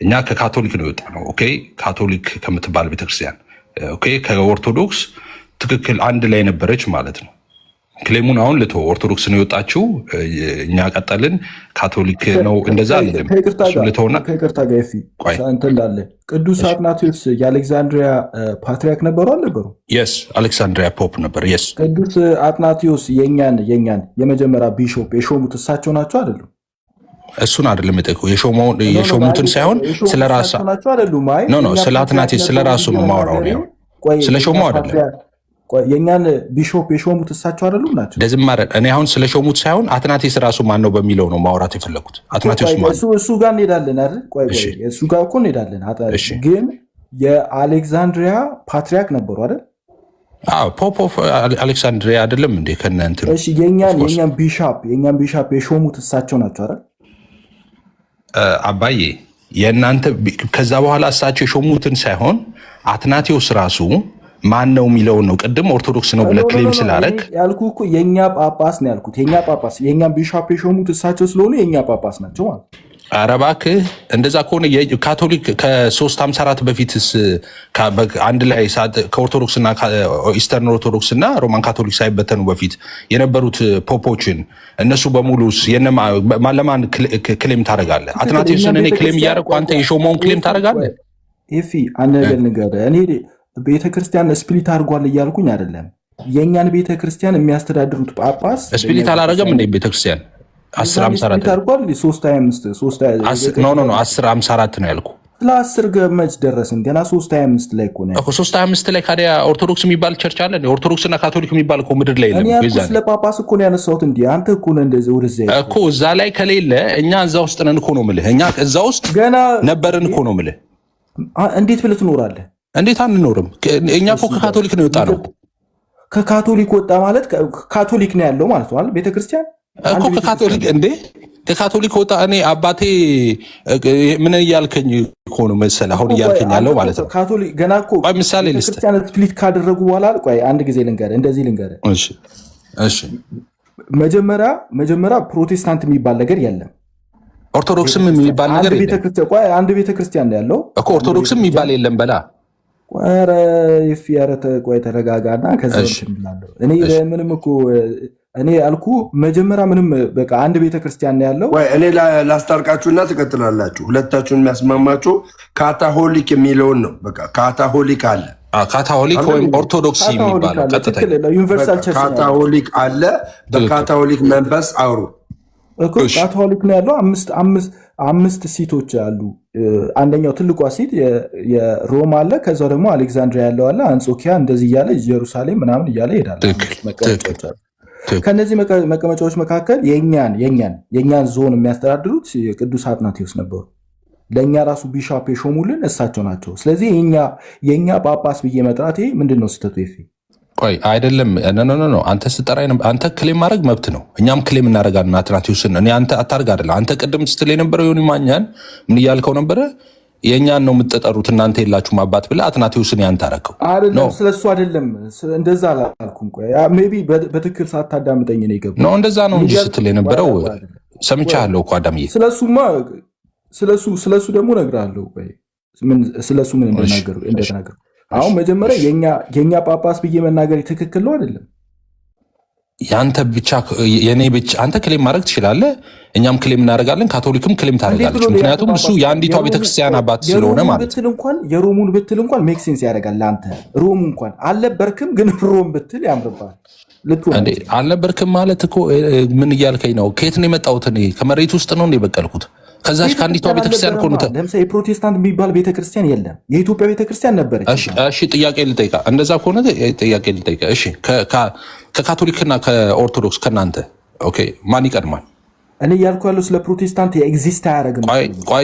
Speaker 5: እኛ ከካቶሊክ ነው የወጣ ነው። ኦኬ፣ ካቶሊክ ከምትባል ቤተክርስቲያን ኦኬ፣ ከኦርቶዶክስ ትክክል አንድ ላይ ነበረች ማለት ነው። ክሌሙን አሁን ልቶ ኦርቶዶክስ ነው የወጣችው፣ እኛ ቀጠልን፣ ካቶሊክ ነው እንደዛ አይደለም። ልቶና
Speaker 1: ከይቅርታ ጋር እንትን እንዳለ ቅዱስ አትናቴዎስ የአሌክዛንድሪያ ፓትሪያርክ ነበሩ አልነበሩ?
Speaker 5: የስ አሌክሳንድሪያ ፖፕ ነበር። የስ
Speaker 1: ቅዱስ አትናቴዎስ የኛን የመጀመሪያ ቢሾፕ የሾሙት እሳቸው ናቸው አይደሉም?
Speaker 5: እሱን አይደለም የጠየቁት፣ የሾሙትን ሳይሆን ስለራሳ ነው። ስለ አትናቴዎስ ስለራሱ ነው ማወራው ነው። ስለ ሾመው አይደለም።
Speaker 1: የእኛን ቢሾፕ የሾሙት እሳቸው አይደሉም ናቸው?
Speaker 5: እኔ አሁን ስለ ሾሙት ሳይሆን አትናቴዎስ ራሱ ማን ነው በሚለው ነው ማውራት የፈለጉት። አትናቴዎስ ማን ነው?
Speaker 1: እሱ ጋር እንሄዳለን አይደል? እሱ ጋር እኮ እንሄዳለን። ግን የአሌክዛንድሪያ ፓትሪያርክ ነበሩ አይደል?
Speaker 5: ፖፕ ኦፍ አሌክሳንድሪያ አይደለም እንዴ? ከነ እንትን
Speaker 1: እሺ፣ የእኛን ቢሾፕ የሾሙት እሳቸው ናቸው አይደል?
Speaker 5: አባዬ የእናንተ ከዛ በኋላ እሳቸው የሾሙትን ሳይሆን አትናቴዎስ ራሱ ማን ነው የሚለውን ነው። ቅድም ኦርቶዶክስ ነው ብለህ ክሌም ስላደረግ
Speaker 1: ያልኩህ እኮ የእኛ ጳጳስ ነው ያልኩት። የእኛ ጳጳስ የእኛም ቢሻፕ የሾሙት እሳቸው ስለሆኑ የእኛ ጳጳስ ናቸው ማለት።
Speaker 5: ኧረ እባክህ እንደዛ ከሆነ ካቶሊክ ከ354 በፊትስ አንድ ላይ ከኦርቶዶክስ እና ኢስተርን ኦርቶዶክስ እና ሮማን ካቶሊክ ሳይበተኑ በፊት የነበሩት ፖፖችን እነሱ በሙሉስ ለማን ክሌም ታደርጋለህ? አትናቴዎስን እኔ ክሌም እያደረኩ አንተ የሾመውን ክሌም ታደርጋለህ?
Speaker 1: ኤፊ አንድ ነገር ንገረህ። እኔ ቤተክርስቲያን ስፕሊት አድርጓል እያልኩኝ አይደለም። የእኛን ቤተክርስቲያን የሚያስተዳድሩት ጳጳስ
Speaker 5: ስፕሊት አላደረገም እንዴ? ቤተክርስቲያን 1054
Speaker 1: አድርጓል። 325
Speaker 5: ኖ 1054 ነው ያልኩ።
Speaker 1: ለ10 ገመች ደረስን ገና 325 ላይ እኮ ነው
Speaker 5: እኮ 325 ላይ ካዲያ ኦርቶዶክስ የሚባል ቸርች አለ እንዴ? ኦርቶዶክስ እና ካቶሊክ የሚባል እኮ ምድር ላይ የለም።
Speaker 1: እኔ ስለ ጳጳስ እኮ ነው ያነሳሁት እንዴ። አንተ እኮ ነው እንደዚህ ወደዛ
Speaker 5: እኮ እዛ ላይ ከሌለ እኛ እዛ ውስጥ ነን እኮ ነው የምልህ። እኛ እዛ ውስጥ
Speaker 1: ገና
Speaker 5: ነበርን እኮ ነው የምልህ።
Speaker 1: እንዴት ብለህ ትኖራለህ?
Speaker 5: እንዴት አንኖርም? እኛ እኮ ከካቶሊክ ነው የወጣ ነው።
Speaker 1: ከካቶሊክ ወጣ ማለት ካቶሊክ ነው ያለው ማለት ነው አይደል? ቤተክርስቲያን
Speaker 5: እኮ ከካቶሊክ እንዴ ከካቶሊክ ወጣ። እኔ አባቴ ምን እያልከኝ እኮ ነው መሰለህ አሁን እያልከኝ ያለው ማለት ነው።
Speaker 1: ካቶሊክ ገና እኮ
Speaker 5: ምሳሌ ልስጥ።
Speaker 1: ክርስቲያን ስፕሊት ካደረጉ በኋላ ቆይ አንድ ጊዜ ልንገርህ፣ እንደዚህ ልንገርህ።
Speaker 5: እሺ
Speaker 1: መጀመሪያ ፕሮቴስታንት የሚባል ነገር የለም።
Speaker 5: ኦርቶዶክስም የሚባል ነገር የለም።
Speaker 1: አንድ ቤተክርስቲያን ነው ያለው
Speaker 5: እኮ ኦርቶዶክስም የሚባል የለም። በላ
Speaker 1: ኧረ ቆይ ተረጋጋና ከዛ እኔ ምንም እኮ እኔ አልኩ መጀመሪያ ምንም በቃ አንድ ቤተክርስቲያን ነው ያለው።
Speaker 3: እኔ ላስታርቃችሁና ትቀጥላላችሁ። ሁለታችሁን የሚያስማማችሁ ካታሆሊክ የሚለውን ነው። በቃ ካታሆሊክ አለ፣
Speaker 5: ካታሆሊክ ወይም ኦርቶዶክስ የሚባለው ቀጥታ
Speaker 1: ዩኒቨርሳል ቸርች
Speaker 3: ካታሆሊክ አለ። በካታሆሊክ መንፈስ አውሩ
Speaker 1: እኮ ካቶሊክ ነው ያለው። አምስት ሲቶች አሉ። አንደኛው ትልቋ ሲት የሮም አለ። ከዛ ደግሞ አሌክዛንድሪያ ያለው አለ፣ አንጾኪያ እንደዚህ እያለ ኢየሩሳሌም ምናምን እያለ ይሄዳል። ከነዚህ መቀመጫዎች መካከል የእኛን ዞን የሚያስተዳድሩት የቅዱስ አትናቴዎስ ነበሩ። ለእኛ ራሱ ቢሻፕ የሾሙልን እሳቸው ናቸው። ስለዚህ የእኛ ጳጳስ ብዬ መጥራቴ ምንድን ነው ስህተቱ?
Speaker 5: ቆይ አይደለም፣ ኖ አንተ ስጠራ አንተ ክሌም ማድረግ መብት ነው። እኛም ክሌም እናደርጋለን አትናቴዎስን። እኔ አንተ አታርግ አይደለም። አንተ ቅድም ስትል የነበረው ዮኒ ማኛን ምን እያልከው ነበረ? የእኛን ነው የምትጠሩት እናንተ የላችሁም አባት ብለህ አትናቴዎስን ያንተ አደረከው አይደለም?
Speaker 1: ስለሱ አይደለም፣ እንደዛ አላልኩም። ሜይ ቢ በትክክል ሳታዳምጠኝ ነው የገባው።
Speaker 5: ነው እንደዛ ነው እንጂ ስትል የነበረው ሰምቻለሁ እኮ አዳምዬ።
Speaker 1: ስለሱ ደግሞ እነግርሃለሁ። ስለሱ ምን እንደተናገሩ አሁን መጀመሪያ የኛ ጳጳስ ብዬ መናገር ትክክል ነው አይደለም?
Speaker 5: ያንተ ብቻ የኔ ብቻ አንተ ክሌም ማድረግ ትችላለህ፣ እኛም ክሌም እናደርጋለን፣ ካቶሊክም ክሌም ታደርጋለች። ምክንያቱም እሱ የአንዲቷ ቤተክርስቲያን አባት ስለሆነ ማለት ነው።
Speaker 1: የሮሙን ብትል እንኳን ሜክ ሴንስ ያደርጋል ለአንተ። ሮም እንኳን አልነበርክም፣ ግን ሮም ብትል ያምርባል።
Speaker 5: አልነበርክም ማለት እኮ ምን እያልከኝ ነው? ከየት ነው የመጣሁት? እኔ ከመሬት ውስጥ ነው እንደ በቀልኩት። ከዛች ከአንዲቷ ቤተክርስቲያን እኮ
Speaker 1: ለምሳሌ የፕሮቴስታንት የሚባል ቤተክርስቲያን የለም። የኢትዮጵያ ቤተክርስቲያን ነበረች።
Speaker 5: እሺ ጥያቄ ልጠይቃ። እንደዛ ከሆነ ጥያቄ ልጠይቃ። እሺ ከካቶሊክና ከኦርቶዶክስ ከእናንተ ኦኬ ማን ይቀድማል?
Speaker 1: እኔ እያልኩ ያለው ስለ ፕሮቴስታንት ኤግዚስት አያደርግም።
Speaker 5: ቆይ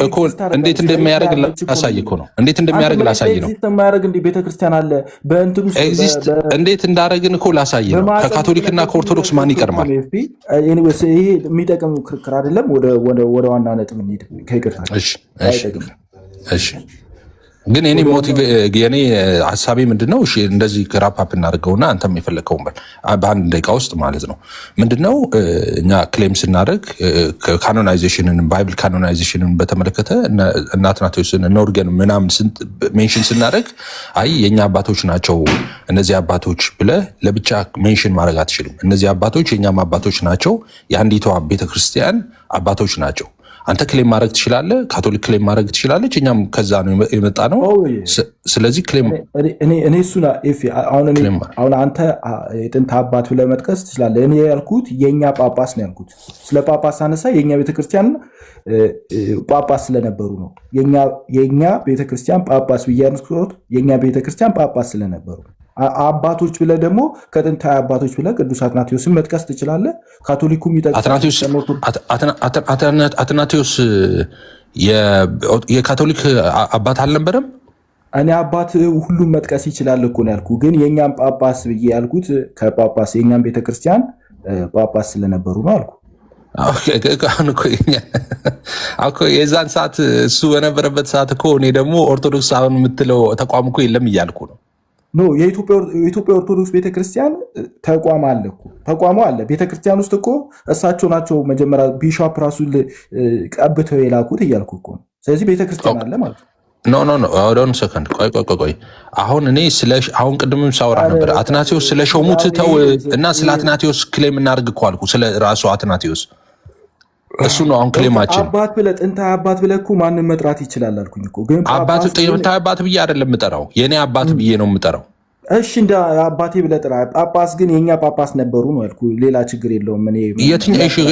Speaker 5: እኮ እንዴት እንደሚያደርግ ላሳይ እኮ ነው። እንዴት እንደሚያደርግ ላሳይ ነው።
Speaker 1: የማያደርግ እንዲህ ቤተክርስቲያን አለ በእንትን ውስጥ
Speaker 5: ኤግዚስት እንዴት እንዳደረግን እኮ ላሳይ ነው። ከካቶሊክና ከኦርቶዶክስ ማን ይቀድማል?
Speaker 1: ይሄ የሚጠቅም ክርክር አይደለም። ወደ ዋና ነጥብ እንሂድ። ከይቅርታ
Speaker 5: እሺ ግን የኔ ሀሳቤ ምንድነው? እሺ እንደዚህ ራፓፕ እናደርገውና አንተም የፈለግከውን በል በአንድ ደቂቃ ውስጥ ማለት ነው። ምንድነው እኛ ክሌም ስናደርግ ካኖናይዜሽንን ባይብል ካኖናይዜሽንን በተመለከተ እነ አትናቴዎስን እነ ኦርገን ምናምን ሜንሽን ስናደርግ አይ የእኛ አባቶች ናቸው እነዚህ አባቶች ብለህ ለብቻ ሜንሽን ማድረግ አትችልም። እነዚህ አባቶች የእኛም አባቶች ናቸው፣ የአንዲቷ ቤተክርስቲያን አባቶች ናቸው። አንተ ክሌም ማድረግ ትችላለህ፣ ካቶሊክ ክሌም ማድረግ ትችላለች። እኛም ከዛ ነው የመጣ ነው። ስለዚህ ክሌም
Speaker 1: እኔ እሱን አሁን አንተ የጥንት አባት ብለህ መጥቀስ ትችላለህ። እኔ ያልኩት የእኛ ጳጳስ ነው ያልኩት። ስለ ጳጳስ አነሳ የእኛ ቤተክርስቲያን ጳጳስ ስለነበሩ ነው። የእኛ ቤተክርስቲያን ጳጳስ ብዬ ያልኩት የእኛ ቤተክርስቲያን ጳጳስ ስለነበሩ አባቶች ብለህ ደግሞ ከጥንታዊ አባቶች ብለህ ቅዱስ አትናቴዎስን መጥቀስ ትችላለህ። ካቶሊኩም
Speaker 5: አትናቴዎስ የካቶሊክ አባት አልነበረም።
Speaker 1: እኔ አባት ሁሉም መጥቀስ ይችላል እኮ ነው ያልኩህ። ግን የእኛም ጳጳስ ብዬ ያልኩት ከጳጳስ የእኛም ቤተክርስቲያን ጳጳስ ስለነበሩ ነው አልኩ።
Speaker 5: የዛን ሰዓት እሱ በነበረበት ሰዓት እኮ እኔ ደግሞ ኦርቶዶክስ አሁን የምትለው ተቋም እኮ የለም እያልኩ ነው።
Speaker 1: ኖ የኢትዮጵያ ኦርቶዶክስ ቤተክርስቲያን ተቋም አለ እኮ ተቋሙ አለ። ቤተክርስቲያን ውስጥ እኮ እሳቸው ናቸው መጀመሪያ ቢሾፕ ራሱ ቀብተው የላኩት እያልኩ እኮ ነው። ስለዚህ ቤተክርስቲያን አለ ማለት ነው።
Speaker 5: ኖ ሰከንድ ቆይ አሁን እኔ አሁን ቅድምም ሳወራ ነበር አትናቴዎስ ስለ ሾሙት ተው እና ስለ አትናቴዎስ ክሌም እናድርግ እኮ አልኩ። ስለ ራሱ አትናቴዎስ እሱ ነው አሁን ክሌማችን።
Speaker 1: አባት ብለህ ጥንታዊ አባት ብለህ እኮ ማንም መጥራት ይችላል አልኩኝ እኮ። ግን
Speaker 5: ጥንታዊ አባት ብዬ አይደለም የምጠራው፣ የእኔ አባት ብዬ ነው የምጠራው።
Speaker 1: እሺ እንደ አባቴ ብለህ ጥራ። ጳጳስ ግን የኛ ጳጳስ ነበሩ ነው ያልኩህ። ሌላ ችግር የለውም።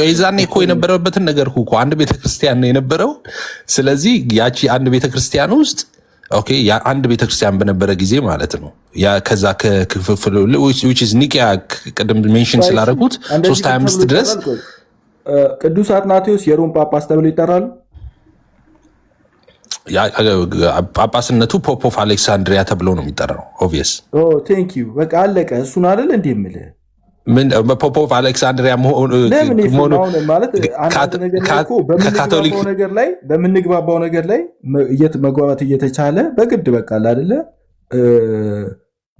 Speaker 5: የዛኔ እኮ የነበረበትን ነገር እኮ አንድ ቤተክርስቲያን ነው የነበረው። ስለዚህ ያቺ አንድ ቤተክርስቲያን ውስጥ አንድ ቤተክርስቲያን በነበረ ጊዜ ማለት ነው ከዛ ከክፍፍል ኒቅያ ቅድም ሜንሽን ስላደረጉት 325 ድረስ
Speaker 1: ቅዱስ አትናቴዎስ የሮም ጳጳስ ተብሎ ይጠራሉ።
Speaker 5: ጳጳስነቱ ፖፕ ኦፍ አሌክሳንድሪያ ተብሎ ነው የሚጠራው። ኦብቪየስ
Speaker 1: ቴንክ ዩ በቃ አለቀ። እሱን አይደል እንዴ የምልህ
Speaker 5: ምን ፖፕ ኦፍ አሌክሳንድሪያ
Speaker 1: ከካቶሊክ ነገር ላይ በምንግባባው ነገር ላይ መግባባት እየተቻለ በግድ በቃ አይደለ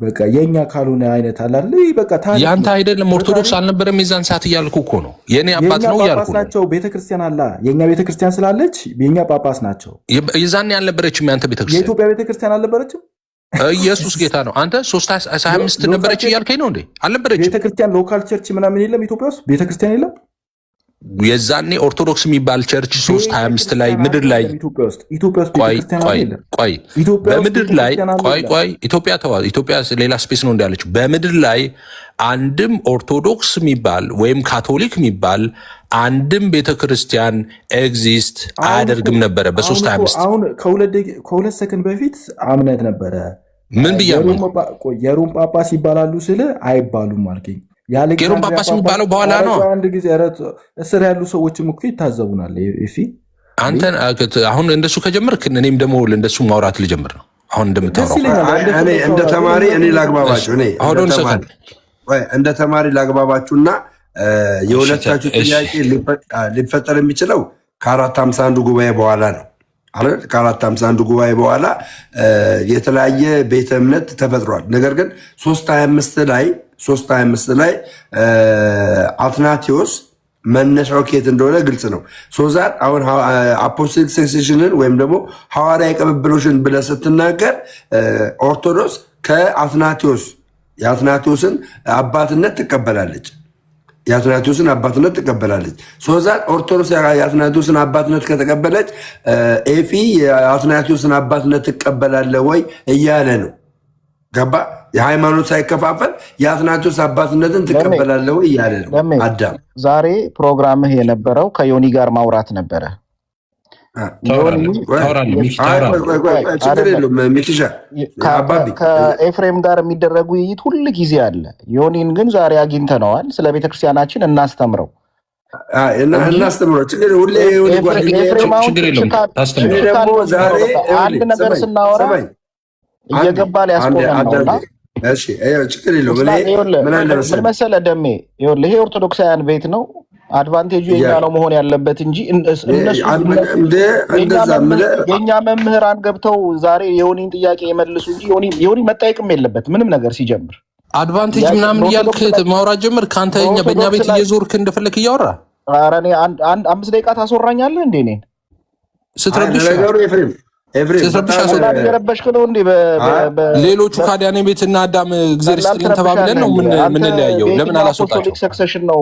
Speaker 1: በቃ የኛ ካልሆነ አይነት አለ አይደል በቃ ታዲያ
Speaker 5: ያንተ አይደለም ኦርቶዶክስ አልነበረም የዛን ሰዓት እያልኩ እኮ ነው። የኔ አባት ነው ያልኩ
Speaker 1: ናቸው። ቤተክርስቲያን አለ የኛ ቤተክርስቲያን ስላለች የኛ ጳጳስ ናቸው።
Speaker 5: የዛኔ አልነበረችም ያንተ ቤተክርስቲያን።
Speaker 1: የኢትዮጵያ ቤተክርስቲያን አልነበረችም።
Speaker 5: ኢየሱስ ጌታ ነው። አንተ 325 ነበረች እያልከኝ ነው እንዴ? አልነበረችም።
Speaker 1: ቤተክርስቲያን ሎካል ቸርች ምናምን የለም ኢትዮጵያ ውስጥ ቤተክርስቲያን የለም።
Speaker 5: የዛኔ ኦርቶዶክስ የሚባል ቸርች 325 ላይ ምድር ላይ በምድር ላይ ኢትዮጵያ ሌላ ስፔስ ነው እንዳለችው በምድር ላይ አንድም ኦርቶዶክስ የሚባል ወይም ካቶሊክ የሚባል አንድም ቤተክርስቲያን ኤግዚስት አያደርግም ነበረ በ325።
Speaker 1: አሁን ከሁለት ሰከንድ በፊት አምነት ነበረ።
Speaker 5: ምን ብያለሁ?
Speaker 1: የሮም ጳጳስ ይባላሉ ስለ አይባሉም አልከኝ።
Speaker 5: የሮም ጳጳስ የሚባለው በኋላ ነው።
Speaker 1: አንድ ጊዜ እስር ያሉ ሰዎችም እኮ ይታዘቡናል።
Speaker 5: አንተ አሁን እንደሱ ከጀመርክ እኔም ደግሞ እንደሱ ማውራት ልጀምር ነው። አሁን እንደምታወራው
Speaker 3: እንደ ተማሪ እኔ ላግባባችሁ እንደ ተማሪ ላግባባችሁና የሁለታችሁ ጥያቄ ሊፈጠር የሚችለው ከ451 ጉባኤ በኋላ ነው። ከ451 ጉባኤ በኋላ የተለያየ ቤተ እምነት ተፈጥሯል። ነገር ግን 325 ላይ አትናቴዎስ መነሻው ከየት እንደሆነ ግልጽ ነው። ሶዛት አሁን አፖስቶሊክ ሰክሴሽንን ወይም ደግሞ ሐዋርያዊ ቅብብሎሽን ብለህ ስትናገር ኦርቶዶክስ የአትናቴዎስን አባትነት ትቀበላለች። ሶዛት ኦርቶዶክስ የአትናቴዎስን አባትነት ከተቀበለች ኤፊ የአትናቴዎስን አባትነት ትቀበላለ ወይ እያለ ነው። ገባ? የሃይማኖት ሳይከፋፈል የአትናቴዎስ አባትነትን ትቀበላለ ወይ እያለ ነው። አዳም
Speaker 4: ዛሬ ፕሮግራምህ የነበረው ከዮኒ ጋር ማውራት ነበረ። ከኤፍሬም ጋር የሚደረጉ ውይይት ሁል ጊዜ አለ። ዮኒን ግን ዛሬ አግኝተነዋል። ስለ ቤተክርስቲያናችን እናስተምረው። አንድ ነገር ስናወራ እየገባ ሊያስቆመን ነውና ምን መሰለህ ደሜ፣ ይሄ ኦርቶዶክሳውያን ቤት ነው። አድቫንቴጁ የኛ ነው መሆን ያለበት እንጂ የኛ መምህራን ገብተው ዛሬ የዮኒን ጥያቄ የመልሱ እንጂ ዮኒ መጠየቅም የለበት ምንም ነገር ሲጀምር።
Speaker 5: አድቫንቴጅ ምናምን እያልክ ማውራት ጀምር። ከአንተ በእኛ ቤት እየዞርክ እንደፈለክ እያወራ
Speaker 4: ኧረ እኔ 5 ደቂቃ ታስወራኛለህ እንዴ? እኔን
Speaker 5: ስትረብሽ ሌሎቹ ካዲያኔ ቤትና አዳም እግዚአብሔር ይስጥልን ተባብለን ነው ምንለያየው። ለምን አላስወጣቸው?
Speaker 4: ሰክሰሽን ነው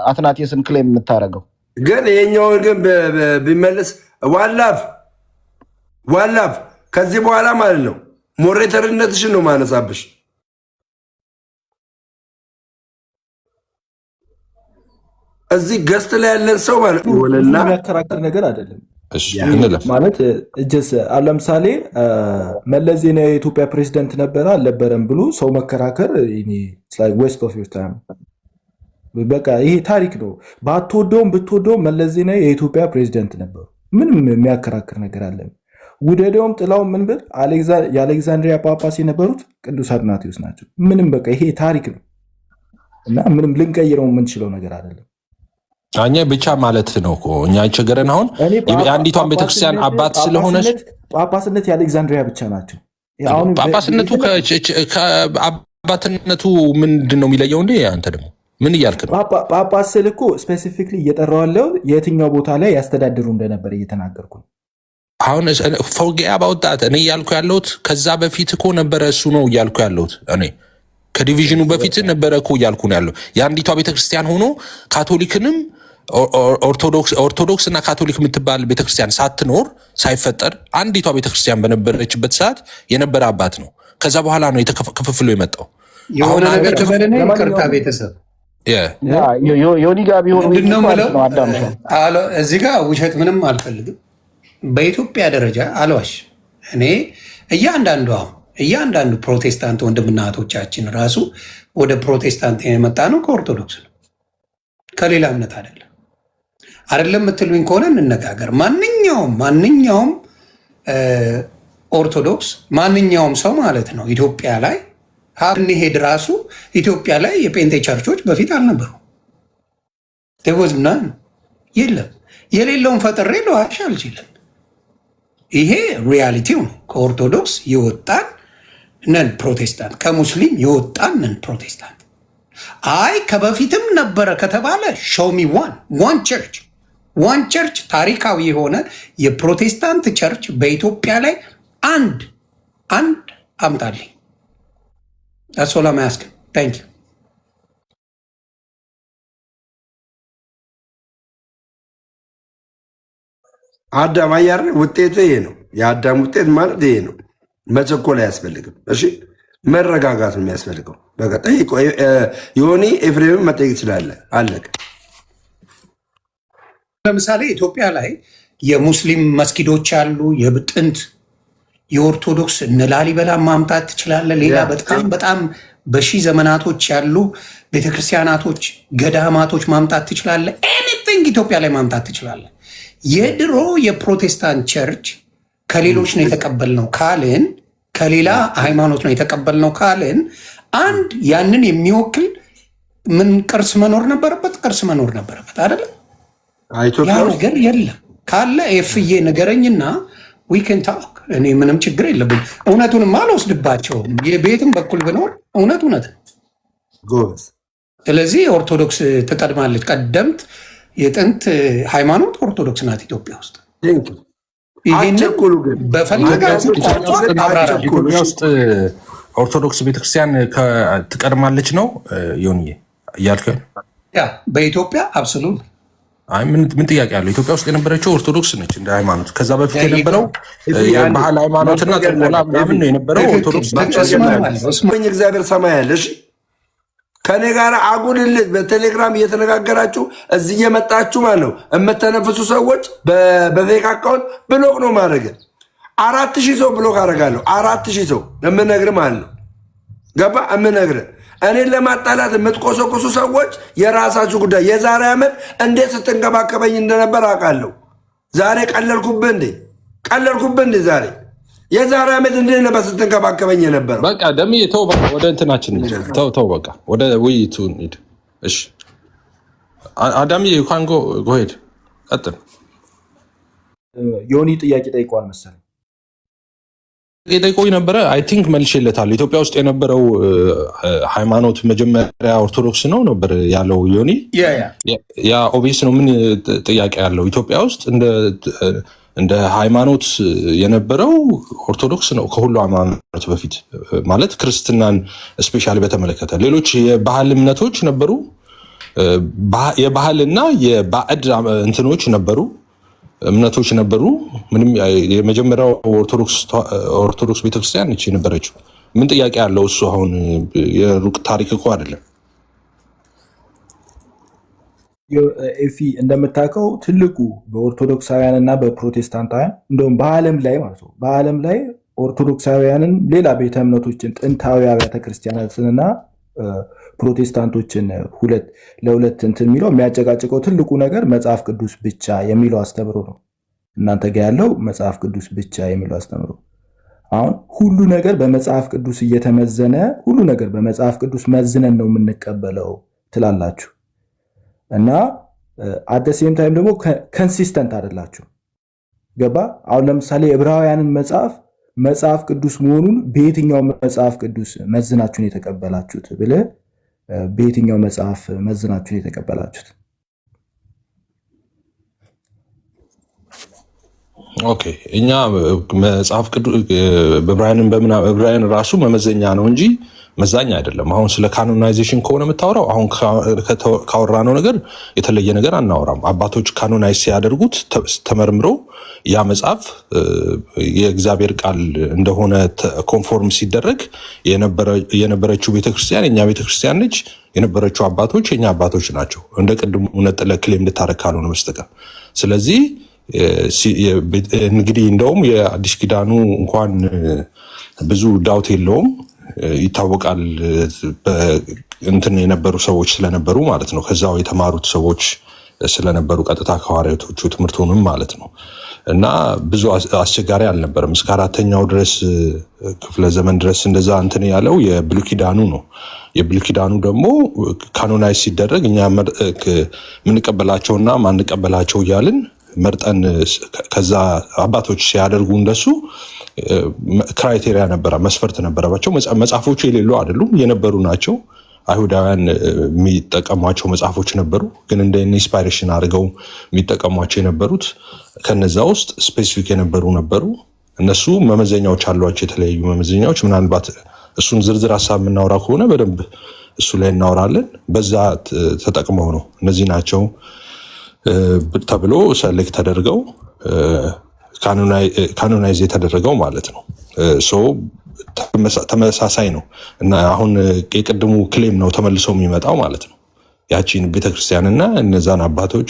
Speaker 4: አትናቴዎስን ክሌም የምታደርገው።
Speaker 3: ግን ይሄኛውን ግን ቢመልስ ዋላፍ ከዚህ በኋላ ማለት ነው ሞሬተርነትሽን ነው ማነሳብሽ። እዚህ ገስት ላይ ያለን ሰው ማለት ነው
Speaker 1: የሚያከራክር ነገር አይደለም ማለት እጀስ ለምሳሌ መለስ ዜናዊ የኢትዮጵያ ፕሬዚደንት ነበረ አልነበረም ብሎ ሰው መከራከር ዌስት ኦፍ ዩር ታይም። በቃ ይሄ ታሪክ ነው። ባትወደውም ብትወደውም መለስ ዜናዊ የኢትዮጵያ ፕሬዚደንት ነበሩ። ምንም የሚያከራክር ነገር አለ? ውደደውም ጥላውም ምን ብል የአሌክዛንድሪያ ጳጳስ የነበሩት ቅዱስ አትናቴዎስ ናቸው። ምንም በቃ ይሄ ታሪክ ነው እና ምንም ልንቀይረው የምንችለው ነገር አይደለም።
Speaker 5: እኛ ብቻ ማለት ነው እኮ እኛ ቸገረን። አሁን የአንዲቷን ቤተክርስቲያን አባት ስለሆነች
Speaker 1: ጳጳስነት የአሌክዛንድሪያ ብቻ ናቸው።
Speaker 5: ጳጳስነቱ ከአባትነቱ ምንድን ነው የሚለየው? እንዴ አንተ ደግሞ ምን እያልክ ነው?
Speaker 1: ጳጳስ ስል እኮ ስፔሲፊክሊ እየጠራው ያለው የትኛው ቦታ ላይ ያስተዳድሩ እንደነበር እየተናገርኩ ነው።
Speaker 5: አሁን ፎርጌያ ባወጣት እኔ እያልኩ ያለሁት ከዛ በፊት እኮ ነበረ። እሱ ነው እያልኩ ያለሁት እኔ ከዲቪዥኑ በፊት ነበረ እኮ እያልኩ ነው ያለው። የአንዲቷ ቤተክርስቲያን ሆኖ ካቶሊክንም ኦርቶዶክስ እና ካቶሊክ የምትባል ቤተክርስቲያን ሳትኖር ሳይፈጠር አንዲቷ ቤተክርስቲያን በነበረችበት ሰዓት የነበረ አባት ነው። ከዛ በኋላ ነው ክፍፍሉ የመጣው።
Speaker 2: የሆነ ነገር ተበለነ ይቅርታ ቤተሰብ
Speaker 4: ዮኒ ጋር ቢሆን
Speaker 2: ምንድነው የምለው እዚህ ጋር ውሸት ምንም አልፈልግም። በኢትዮጵያ ደረጃ አልዋሽ እኔ እያንዳንዱ ፕሮቴስታንት ወንድምና እህቶቻችን ራሱ ወደ ፕሮቴስታንት የመጣ ነው ከኦርቶዶክስ ነው፣ ከሌላ እምነት አይደለም። የምትሉኝ ከሆነ እንነጋገር። ማንኛውም ኦርቶዶክስ ማንኛውም ሰው ማለት ነው ኢትዮጵያ ላይ ብንሄድ ራሱ ኢትዮጵያ ላይ የጴንጤ ቸርቾች በፊት አልነበሩ። ተወዝና የለም። የሌለውን ፈጥሬ ለዋሽ አልችልም። ይሄ ሪያሊቲው ነው። ከኦርቶዶክስ የወጣን ነን ፕሮቴስታንት፣ ከሙስሊም የወጣን ነን ፕሮቴስታንት። አይ ከበፊትም ነበረ ከተባለ ሾሚ ዋን ቸርች ታሪካዊ የሆነ የፕሮቴስታንት ቸርች በኢትዮጵያ ላይ አንድ አምጣልኝ። አሶላማ ያስክ ታንክ ዩ።
Speaker 3: አዳም አያር ውጤቱ ይሄ ነው። የአዳም ውጤት ማለት ይሄ ነው። መቸኮል አያስፈልግም። እሺ መረጋጋት ነው የሚያስፈልገው። በቃ ጠይቆ ዮኒ ኤፍሬምን መጠየቅ ትችላለህ። አለቀ።
Speaker 2: ለምሳሌ ኢትዮጵያ ላይ የሙስሊም መስጊዶች አሉ። የጥንት የኦርቶዶክስ እነ ላሊበላ ማምጣት ትችላለህ። ሌላ በጣም በሺህ ዘመናቶች ያሉ ቤተክርስቲያናቶች፣ ገዳማቶች ማምጣት ትችላለህ። ኤኒቲንግ ኢትዮጵያ ላይ ማምጣት ትችላለህ። የድሮ የፕሮቴስታንት ቸርች ከሌሎች ነው የተቀበልነው ካልን፣ ከሌላ ሃይማኖት ነው የተቀበልነው ካልን፣ አንድ ያንን የሚወክል ምን ቅርስ መኖር ነበረበት? ቅርስ መኖር ነበረበት አይደለም? ያ ነገር የለም። ካለ ኤፍዬ ንገረኝና ዊክን ታክ። እኔ ምንም ችግር የለብኝ። እውነቱንም አልወስድባቸውም። የቤትም በኩል ብኖር እውነት
Speaker 3: ጎበዝ።
Speaker 2: ስለዚህ ኦርቶዶክስ ትቀድማለች። ቀደምት የጥንት ሃይማኖት ኦርቶዶክስ ናት ኢትዮጵያ ውስጥ።
Speaker 5: ኢትዮጵያ ውስጥ ኦርቶዶክስ ቤተክርስቲያን ትቀድማለች ነው ዮኒዬ እያልከ?
Speaker 2: በኢትዮጵያ አብሶሉት።
Speaker 5: ምን ጥያቄ አለው? ኢትዮጵያ ውስጥ የነበረችው ኦርቶዶክስ ነች እንደ ሃይማኖት። ከዛ በፊት የነበረው የባህል ሃይማኖትና ጥቆላ ምናምን ነው የነበረው። ኦርቶዶክስ
Speaker 3: እግዚአብሔር ሰማይ ያለሽ ከኔ ጋር አጉልልት በቴሌግራም እየተነጋገራችሁ እዚህ እየመጣችሁ ማለት ነው የምተነፍሱ ሰዎች በፌክ አካውንት ብሎክ ነው ማድረግ። 4000 ሰው ብሎክ አደርጋለሁ። 4000 ሰው የምነግር ማለት ነው። ገባ? የምነግር እኔን ለማጣላት የምትቆሰቁሱ ሰዎች የራሳችሁ ጉዳይ። የዛሬ ዓመት እንዴት ስትንከባከበኝ እንደነበር አውቃለሁ። ዛሬ ቀለልኩብህ እንዴ? ዛሬ የዛሬ ዓመት እንዴት ነበር ስትንከባከበኝ የነበረው?
Speaker 5: በቃ ደምዬ ተው፣ በቃ ወደ እንትናችን ተው፣ በቃ ወደ ውይይቱ እንሂድ። እሺ አዳምዬ ዩካን ጎ ሄድ ቀጥል።
Speaker 1: ዮኒ ጥያቄ ጠይቋል መሰለኝ።
Speaker 5: ጠይቆኝ ነበረ። አይ ቲንክ መልሼለታለሁ። ኢትዮጵያ ውስጥ የነበረው ሃይማኖት መጀመሪያ ኦርቶዶክስ ነው ነበር ያለው ዮኒ። ያ ኦቤስ ነው። ምን ጥያቄ ያለው? ኢትዮጵያ ውስጥ እንደ ሃይማኖት የነበረው ኦርቶዶክስ ነው ከሁሉ ሃይማኖት በፊት ማለት ክርስትናን ስፔሻሊ በተመለከተ ሌሎች የባህል እምነቶች ነበሩ። የባህልና የባዕድ እንትኖች ነበሩ፣ እምነቶች ነበሩ። ምንም የመጀመሪያው ኦርቶዶክስ ቤተክርስቲያን ነች የነበረችው። ምን ጥያቄ ያለው እሱ? አሁን የሩቅ ታሪክ እኮ አይደለም።
Speaker 1: ኤፊ እንደምታውቀው ትልቁ በኦርቶዶክሳውያን እና በፕሮቴስታንታውያን እንደውም በዓለም ላይ ማለት ነው በዓለም ላይ ኦርቶዶክሳውያንን ሌላ ቤተ እምነቶችን ጥንታዊ አብያተ ክርስቲያናትንና ፕሮቴስታንቶችን ለሁለት እንትን የሚለው የሚያጨቃጭቀው ትልቁ ነገር መጽሐፍ ቅዱስ ብቻ የሚለው አስተምሮ ነው። እናንተ ጋ ያለው መጽሐፍ ቅዱስ ብቻ የሚለው አስተምሮ። አሁን ሁሉ ነገር በመጽሐፍ ቅዱስ እየተመዘነ ሁሉ ነገር በመጽሐፍ ቅዱስ መዝነን ነው የምንቀበለው ትላላችሁ እና አደሴም ታይም ደግሞ ከንሲስተንት አይደላችሁ። ገባ? አሁን ለምሳሌ ዕብራውያንን መጽሐፍ መጽሐፍ ቅዱስ መሆኑን በየትኛው መጽሐፍ ቅዱስ መዝናችሁን የተቀበላችሁት ብለህ በየትኛው መጽሐፍ መዝናችሁን የተቀበላችሁት?
Speaker 5: ኦኬ እኛ መጽሐፍ ቅዱስ ዕብራውያን ራሱ መመዘኛ ነው እንጂ መዛኛ አይደለም። አሁን ስለ ካኖናይዜሽን ከሆነ የምታወራው አሁን ካወራነው ነገር የተለየ ነገር አናወራም። አባቶች ካኖናይዝ ሲያደርጉት ተመርምረው ያ መጽሐፍ የእግዚአብሔር ቃል እንደሆነ ኮንፎርም ሲደረግ የነበረችው ቤተክርስቲያን የኛ ቤተክርስቲያን ነች፣ የነበረችው አባቶች የኛ አባቶች ናቸው። እንደ ቅድሙ ነጥለ ክሌም እንድታረግ ካልሆነ በስተቀር ስለዚህ እንግዲህ እንደውም የአዲስ ኪዳኑ እንኳን ብዙ ዳውት የለውም ይታወቃል። እንትን የነበሩ ሰዎች ስለነበሩ ማለት ነው። ከዛው የተማሩት ሰዎች ስለነበሩ ቀጥታ ከሐዋርያቶቹ ትምህርቱንም ማለት ነው። እና ብዙ አስቸጋሪ አልነበረም። እስከ 4ኛው ድረስ ክፍለ ዘመን ድረስ እንደዛ እንትን ያለው የብሉይ ኪዳኑ ነው። የብሉይ ኪዳኑ ደግሞ ካኖናይዝ ሲደረግ እኛ የምንቀበላቸውና ማንቀበላቸው እያልን መርጠን ከዛ አባቶች ሲያደርጉ እንደሱ ክራይቴሪያ ነበረ፣ መስፈርት ነበረባቸው። መጽሐፎቹ የሌሉ አይደሉም፣ የነበሩ ናቸው። አይሁዳውያን የሚጠቀሟቸው መጽሐፎች ነበሩ፣ ግን እንደ ኢንስፓይሬሽን አድርገው የሚጠቀሟቸው የነበሩት ከነዛ ውስጥ ስፔሲፊክ የነበሩ ነበሩ። እነሱ መመዘኛዎች አሏቸው፣ የተለያዩ መመዘኛዎች። ምናልባት እሱን ዝርዝር ሀሳብ የምናወራ ከሆነ በደንብ እሱ ላይ እናወራለን። በዛ ተጠቅመው ነው እነዚህ ናቸው ተብሎ ሰሌክት ተደርገው ካኖናይዝ የተደረገው ማለት ነው። ተመሳሳይ ነው እና አሁን የቅድሙ ክሌም ነው ተመልሶ የሚመጣው ማለት ነው። ያቺን ቤተክርስቲያንና እነዛን አባቶች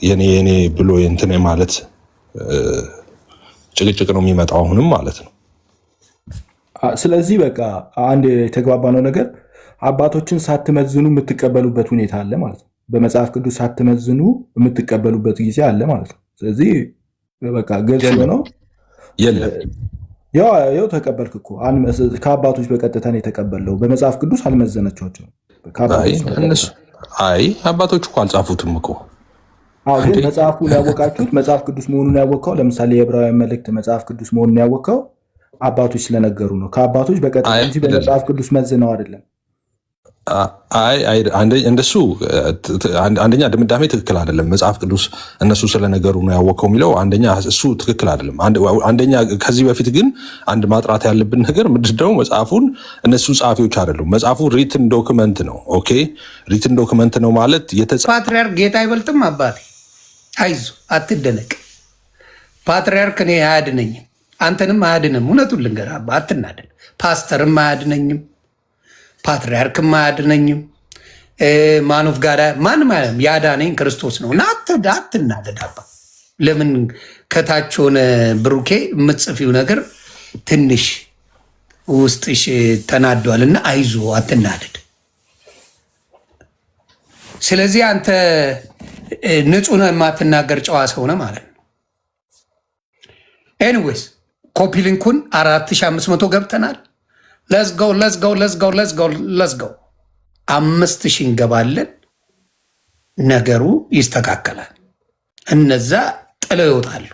Speaker 5: የኔ ብሎ እንትን ማለት ጭቅጭቅ ነው የሚመጣው አሁንም ማለት ነው።
Speaker 1: ስለዚህ በቃ አንድ የተግባባነው ነገር አባቶችን ሳትመዝኑ የምትቀበሉበት ሁኔታ አለ ማለት ነው። በመጽሐፍ ቅዱስ ሳትመዝኑ የምትቀበሉበት ጊዜ አለ ማለት ነው። ስለዚህ በቃ ግልጽ ነው። ያው ተቀበልክ እኮ ከአባቶች በቀጥታ ነው የተቀበለው። በመጽሐፍ ቅዱስ አልመዘነቻቸውም።
Speaker 5: አባቶች እኮ አልጻፉትም እኮ።
Speaker 1: ግን መጽሐፉን ያወቃችሁት መጽሐፍ ቅዱስ መሆኑን ያወቀው ለምሳሌ የዕብራውያን መልእክት መጽሐፍ ቅዱስ መሆኑን ያወቀው አባቶች ስለነገሩ ነው። ከአባቶች በቀጥታ እንጂ በመጽሐፍ ቅዱስ መዝነው አይደለም።
Speaker 5: እንደሱ አንደኛ ድምዳሜ ትክክል አይደለም። መጽሐፍ ቅዱስ እነሱ ስለነገሩ ነው ያወቀው የሚለው አንደኛ እሱ ትክክል አይደለም። አንደኛ ከዚህ በፊት ግን አንድ ማጥራት ያለብን ነገር ምንድነው? መጽሐፉን እነሱ ጸሐፊዎች አይደሉም። መጽሐፉ ሪትን ዶክመንት ነው። ኦኬ ሪትን ዶክመንት ነው ማለት
Speaker 2: ፓትሪያርክ ጌታ አይበልጥም። አባቴ አይዞህ አትደነቅ። ፓትሪያርክ እኔ አያድነኝም፣ አንተንም አያድንም። እውነቱን ልንገርህ አባ አትናደን። ፓስተርም አያድነኝም፣ ፓትሪያርክም አያድነኝም። ማኖፍ ጋር ማንም ያዳነኝ ክርስቶስ ነው። አትናደድ አባ። ለምን ከታች ሆነ ብሩኬ የምትጽፊው ነገር ትንሽ ውስጥሽ ተናዷል እና አይዞ አትናደድ። ስለዚህ አንተ ንጹህ ነው የማትናገር ጨዋ ሰው ነህ ማለት ነው። ኤኒዌይስ ኮፒ ሊንኩን 4500 ገብተናል። ለዝገው 5000 እንገባለን። ነገሩ ይስተካከላል። እነዛ ጥለው ይወጣሉ።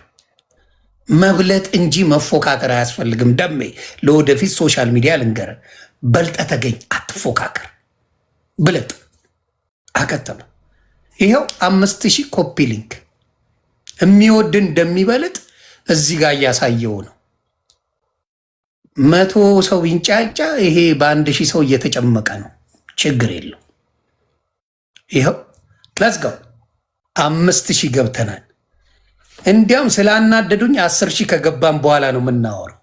Speaker 2: መብለጥ እንጂ መፎካከር አያስፈልግም። ደሜ ለወደፊት ሶሻል ሚዲያ ልንገርህ፣ በልጠ ተገኝ፣ አትፎካከር፣ ብለጥ። አከተመ። ይኸው 5000 ኮፒ ሊንክ። የሚወድ እንደሚበልጥ እዚህ ጋር እያሳየው ነው። 100 ሰው ቢንጫጫ ይሄ በ1000 ሰው እየተጨመቀ ነው። ችግር የለው። ይኸው ለዝጋው 5000 ገብተናል። እንዲያውም ስላናደዱኝ 10,000 ከገባን በኋላ ነው የምናወራው።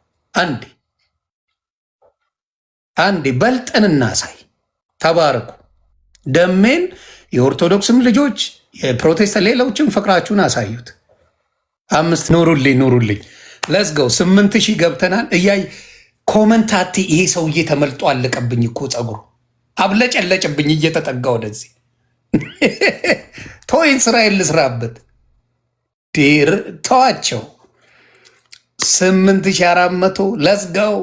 Speaker 2: አንዴ በልጠን እናሳይ። ተባረኩ። ደሜን የኦርቶዶክስም ልጆች የፕሮቴስታንት ሌሎችም ፍቅራችሁን አሳዩት። 5 ኑሩልኝ። ለዝጋው 8,000 ገብተናል። እያይ ኮመንታቲ ይሄ ሰውዬ ተመልጦ አለቀብኝ እኮ ፀጉሩ አብለጨለጭብኝ እየተጠጋ ወደዚህ ቶይን ስራዬን ልስራበት። ተዋቸው። 8400 ለዝጋው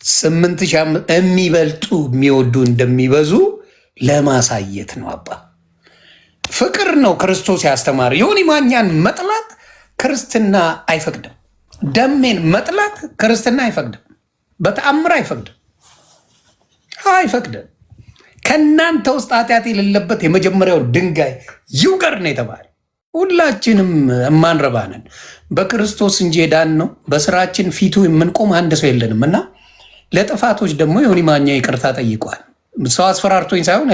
Speaker 2: 8500 የሚበልጡ የሚወዱ እንደሚበዙ ለማሳየት ነው። አባ ፍቅር ነው ክርስቶስ ያስተማረ። ዮኒ ማኛን መጥላት ክርስትና አይፈቅድም። ደሜን መጥላት ክርስትና አይፈቅድም፣ በተአምር አይፈቅድም፣ አይፈቅድም። ከእናንተ ውስጥ ኃጢአት የሌለበት የመጀመሪያው ድንጋይ ይውገር ነው የተባለ። ሁላችንም እማንረባንን በክርስቶስ እንጂ ዳን ነው በስራችን ፊቱ የምንቆም አንድ ሰው የለንም። እና ለጥፋቶች ደግሞ ዮኒ ማኛ ይቅርታ ጠይቋል። ሰው አስፈራርቶኝ ሳይሆን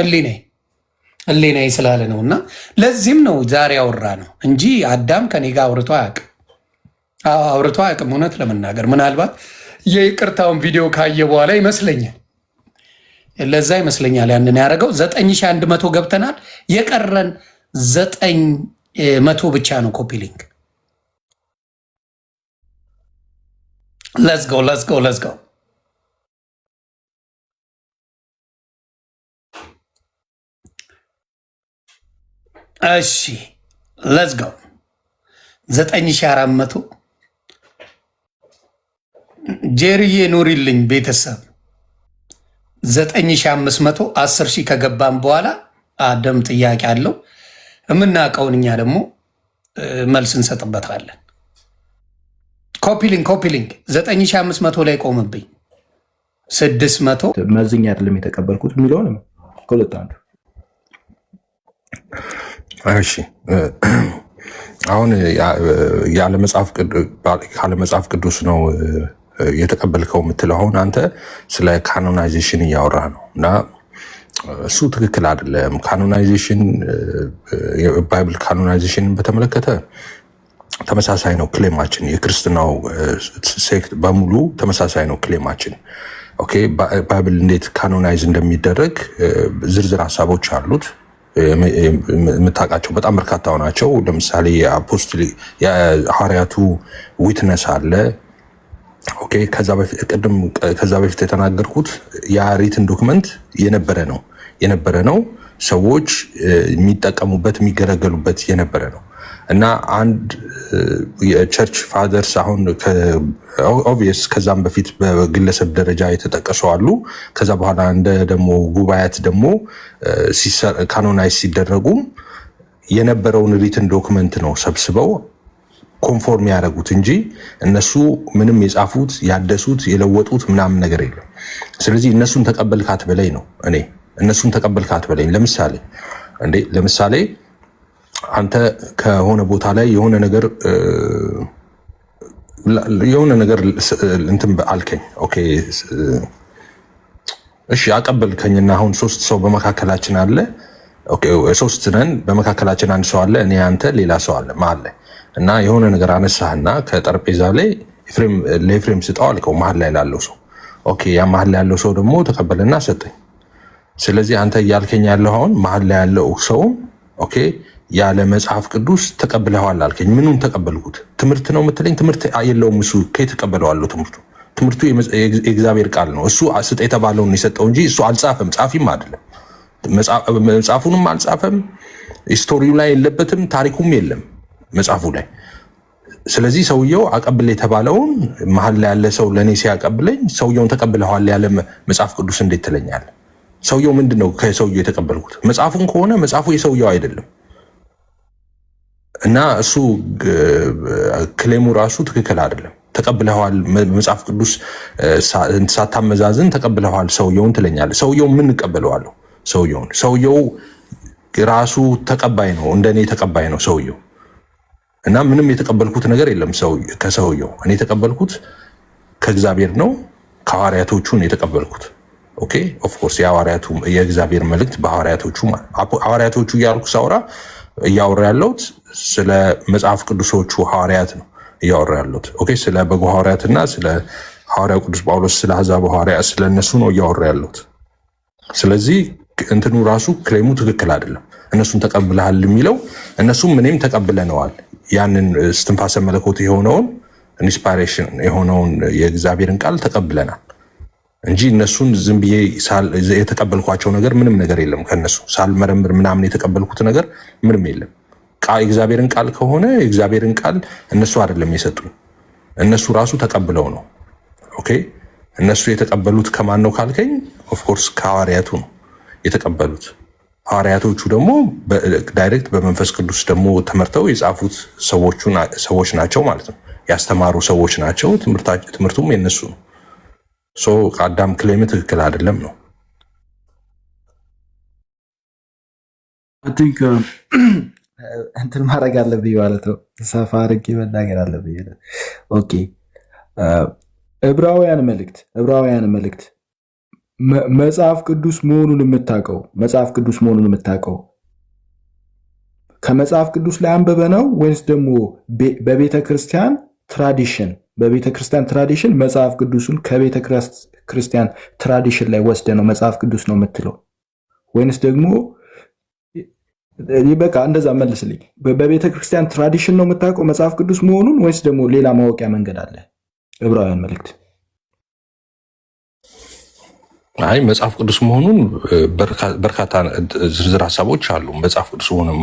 Speaker 2: ህሊናዬ ስላለ ነው። እና ለዚህም ነው ዛሬ አወራ ነው እንጂ አዳም ከኔ ጋር አውርቶ አያውቅም። እውነት ለመናገር ምናልባት የይቅርታውን ቪዲዮ ካየ በኋላ ይመስለኛል፣ ለዛ ይመስለኛል ያንን ያደረገው። 9100 ገብተናል። የቀረን 900 ብቻ ነው። ኮፒ ሊንክ ለዝጎ እሺ ለዝጎ 9400 ጄሪዬ ኑሪልኝ ቤተሰብ 9500 10,000 ከገባም በኋላ አደም ጥያቄ አለው የምናውቀውን እኛ ደግሞ መልስ እንሰጥበታለን። ኮፒሊንግ 9500 ላይ ቆምብኝ 600
Speaker 1: መዝኛ አይደለም የተቀበልኩት የሚለውን ከሁለት አንዱ።
Speaker 5: እሺ አሁን ያለ መጽሐፍ ቅዱስ ነው የተቀበልከው የምትለው አሁን አንተ ስለ ካኖናይዜሽን እያወራ ነው እና እሱ ትክክል አይደለም። ካኖናይዜሽን የባይብል ካኖናይዜሽንን በተመለከተ ተመሳሳይ ነው ክሌማችን። የክርስትናው ሴክት በሙሉ ተመሳሳይ ነው ክሌማችን። ኦኬ ባይብል እንዴት ካኖናይዝ እንደሚደረግ ዝርዝር ሀሳቦች አሉት። የምታውቃቸው በጣም በርካታ ናቸው። ለምሳሌ የሐዋርያቱ ዊትነስ አለ። ኦኬ ከዛ በፊት የተናገርኩት የሪትን ዶክመንት የነበረ ነው። ሰዎች የሚጠቀሙበት የሚገለገሉበት የነበረ ነው እና አንድ የቸርች ፋዘርስ አሁን ኦብቪየስ ከዛም በፊት በግለሰብ ደረጃ የተጠቀሱ አሉ። ከዛ በኋላ እንደ ደግሞ ጉባኤያት ደግሞ ካኖናይዝ ሲደረጉ የነበረውን ሪትን ዶክመንት ነው ሰብስበው ኮንፎርም ያደረጉት እንጂ እነሱ ምንም የጻፉት ያደሱት የለወጡት ምናምን ነገር የለም። ስለዚህ እነሱን ተቀበልካት በላይ ነው። እነሱን ተቀበልካት በላይ ለምሳሌ አንተ ከሆነ ቦታ ላይ የሆነ ነገር እንትን አልከኝ። ኦኬ እሺ አቀበልከኝና አሁን 3 ሰው በመካከላችን አለ። ኦኬ 3 ነን፣ በመካከላችን አንድ ሰው አለ፣ እኔ አንተ፣ ሌላ ሰው አለ መሀል ላይ እና የሆነ ነገር አነሳህና ከጠረጴዛ ላይ ለኤፍሬም ስጠው አልከው መሀል ላይ ላለው ሰው። ኦኬ ያ መሀል ላይ ያለው ሰው ደግሞ ተቀበልና ሰጠኝ። ስለዚህ አንተ እያልከኝ ያለው አሁን መሀል ላይ ያለው ሰው ኦኬ ያለ መጽሐፍ ቅዱስ ተቀብለዋል አልከኝ። ምኑን ተቀበልኩት? ትምህርት ነው የምትለኝ? ትምህርት የለውም እሱ። ከየት ተቀበለዋለሁ? ትምህርቱ የእግዚአብሔር ቃል ነው። እሱ ስጥ የተባለውን የሰጠው እንጂ እሱ አልጻፈም፣ ጻፊም አይደለም። መጽሐፉንም አልጻፈም፣ ስቶሪው ላይ የለበትም፣ ታሪኩም የለም መጽሐፉ ላይ። ስለዚህ ሰውየው አቀብል የተባለውን መሀል ላይ ያለ ሰው ለእኔ ሲያቀብለኝ ሰውየውን ተቀብለዋል ያለ መጽሐፍ ቅዱስ እንዴት ትለኛለህ? ሰውየው ምንድን ነው ከሰውየው የተቀበልኩት? መጽሐፉን ከሆነ መጽሐፉ የሰውየው አይደለም እና እሱ ክሌሙ ራሱ ትክክል አይደለም። ተቀብለዋል መጽሐፍ ቅዱስ ሳታመዛዝን ተቀብለዋል ሰውየውን ትለኛለህ። ሰውየው ምን እቀበለዋለሁ? ሰውየው ራሱ ተቀባይ ነው፣ እንደኔ ተቀባይ ነው ሰውየው እና ምንም የተቀበልኩት ነገር የለም ከሰውየው። እኔ የተቀበልኩት ከእግዚአብሔር ነው፣ ከሐዋርያቶቹን የተቀበልኩት። ኦኬ ኦፍኮርስ የእግዚአብሔር መልእክት በሐዋርያቶቹ ሐዋርያቶቹ እያልኩ ሳውራ እያወራ ያለሁት ስለ መጽሐፍ ቅዱሶቹ ሐዋርያት ነው እያወራ ያለሁት። ኦኬ ስለ በጎ ሐዋርያትና ስለ ሐዋርያው ቅዱስ ጳውሎስ ስለ አሕዛብ ሐዋርያት ስለ እነሱ ነው እያወራ ያለሁት። ስለዚህ እንትኑ ራሱ ክሌሙ ትክክል አይደለም። እነሱን ተቀብለሃል የሚለው እነሱም እኔም ተቀብለነዋል። ያንን እስትንፋሰ መለኮት የሆነውን ኢንስፓይሬሽን የሆነውን የእግዚአብሔርን ቃል ተቀብለናል እንጂ እነሱን ዝም ብዬ የተቀበልኳቸው ነገር ምንም ነገር የለም። ከነሱ ሳልመረምር ምናምን የተቀበልኩት ነገር ምንም የለም። የእግዚአብሔርን ቃል ከሆነ የእግዚአብሔርን ቃል እነሱ አይደለም የሰጡኝ፣ እነሱ ራሱ ተቀብለው ነው። ኦኬ እነሱ የተቀበሉት ከማን ነው ካልከኝ፣ ኦፍኮርስ ከሐዋርያቱ ነው የተቀበሉት። ሐዋርያቶቹ ደግሞ ዳይሬክት በመንፈስ ቅዱስ ደግሞ ተመርተው የጻፉት ሰዎች ናቸው ማለት ነው። ያስተማሩ ሰዎች ናቸው። ትምህርቱም የነሱ ነው። አዳም ክሌም ትክክል አይደለም ነው።
Speaker 1: እንትን ማድረግ አለብኝ ማለት ነው። ሰፋ አድርጌ መናገር አለብኝ። ኦኬ ዕብራውያን መልእክት መጽሐፍ ቅዱስ መሆኑን የምታውቀው ከመጽሐፍ ቅዱስ ላይ አንበበ ነው ወይስ ደግሞ በቤተ ክርስቲያን ትራዲሽን መጽሐፍ ቅዱሱን ከቤተ ክርስቲያን ትራዲሽን ላይ ወስደ ነው መጽሐፍ ቅዱስ ነው የምትለው? ወይንስ ደግሞ በቃ እንደዛ መልስልኝ። በቤተ ክርስቲያን ትራዲሽን ነው የምታውቀው መጽሐፍ ቅዱስ መሆኑን ወይስ ደግሞ ሌላ ማወቂያ መንገድ አለ? ዕብራውያን መልእክት
Speaker 5: መጽሐፍ ቅዱስ መሆኑን በርካታ ዝርዝር ሀሳቦች አሉ። መጽሐፍ ቅዱስ መሆኑን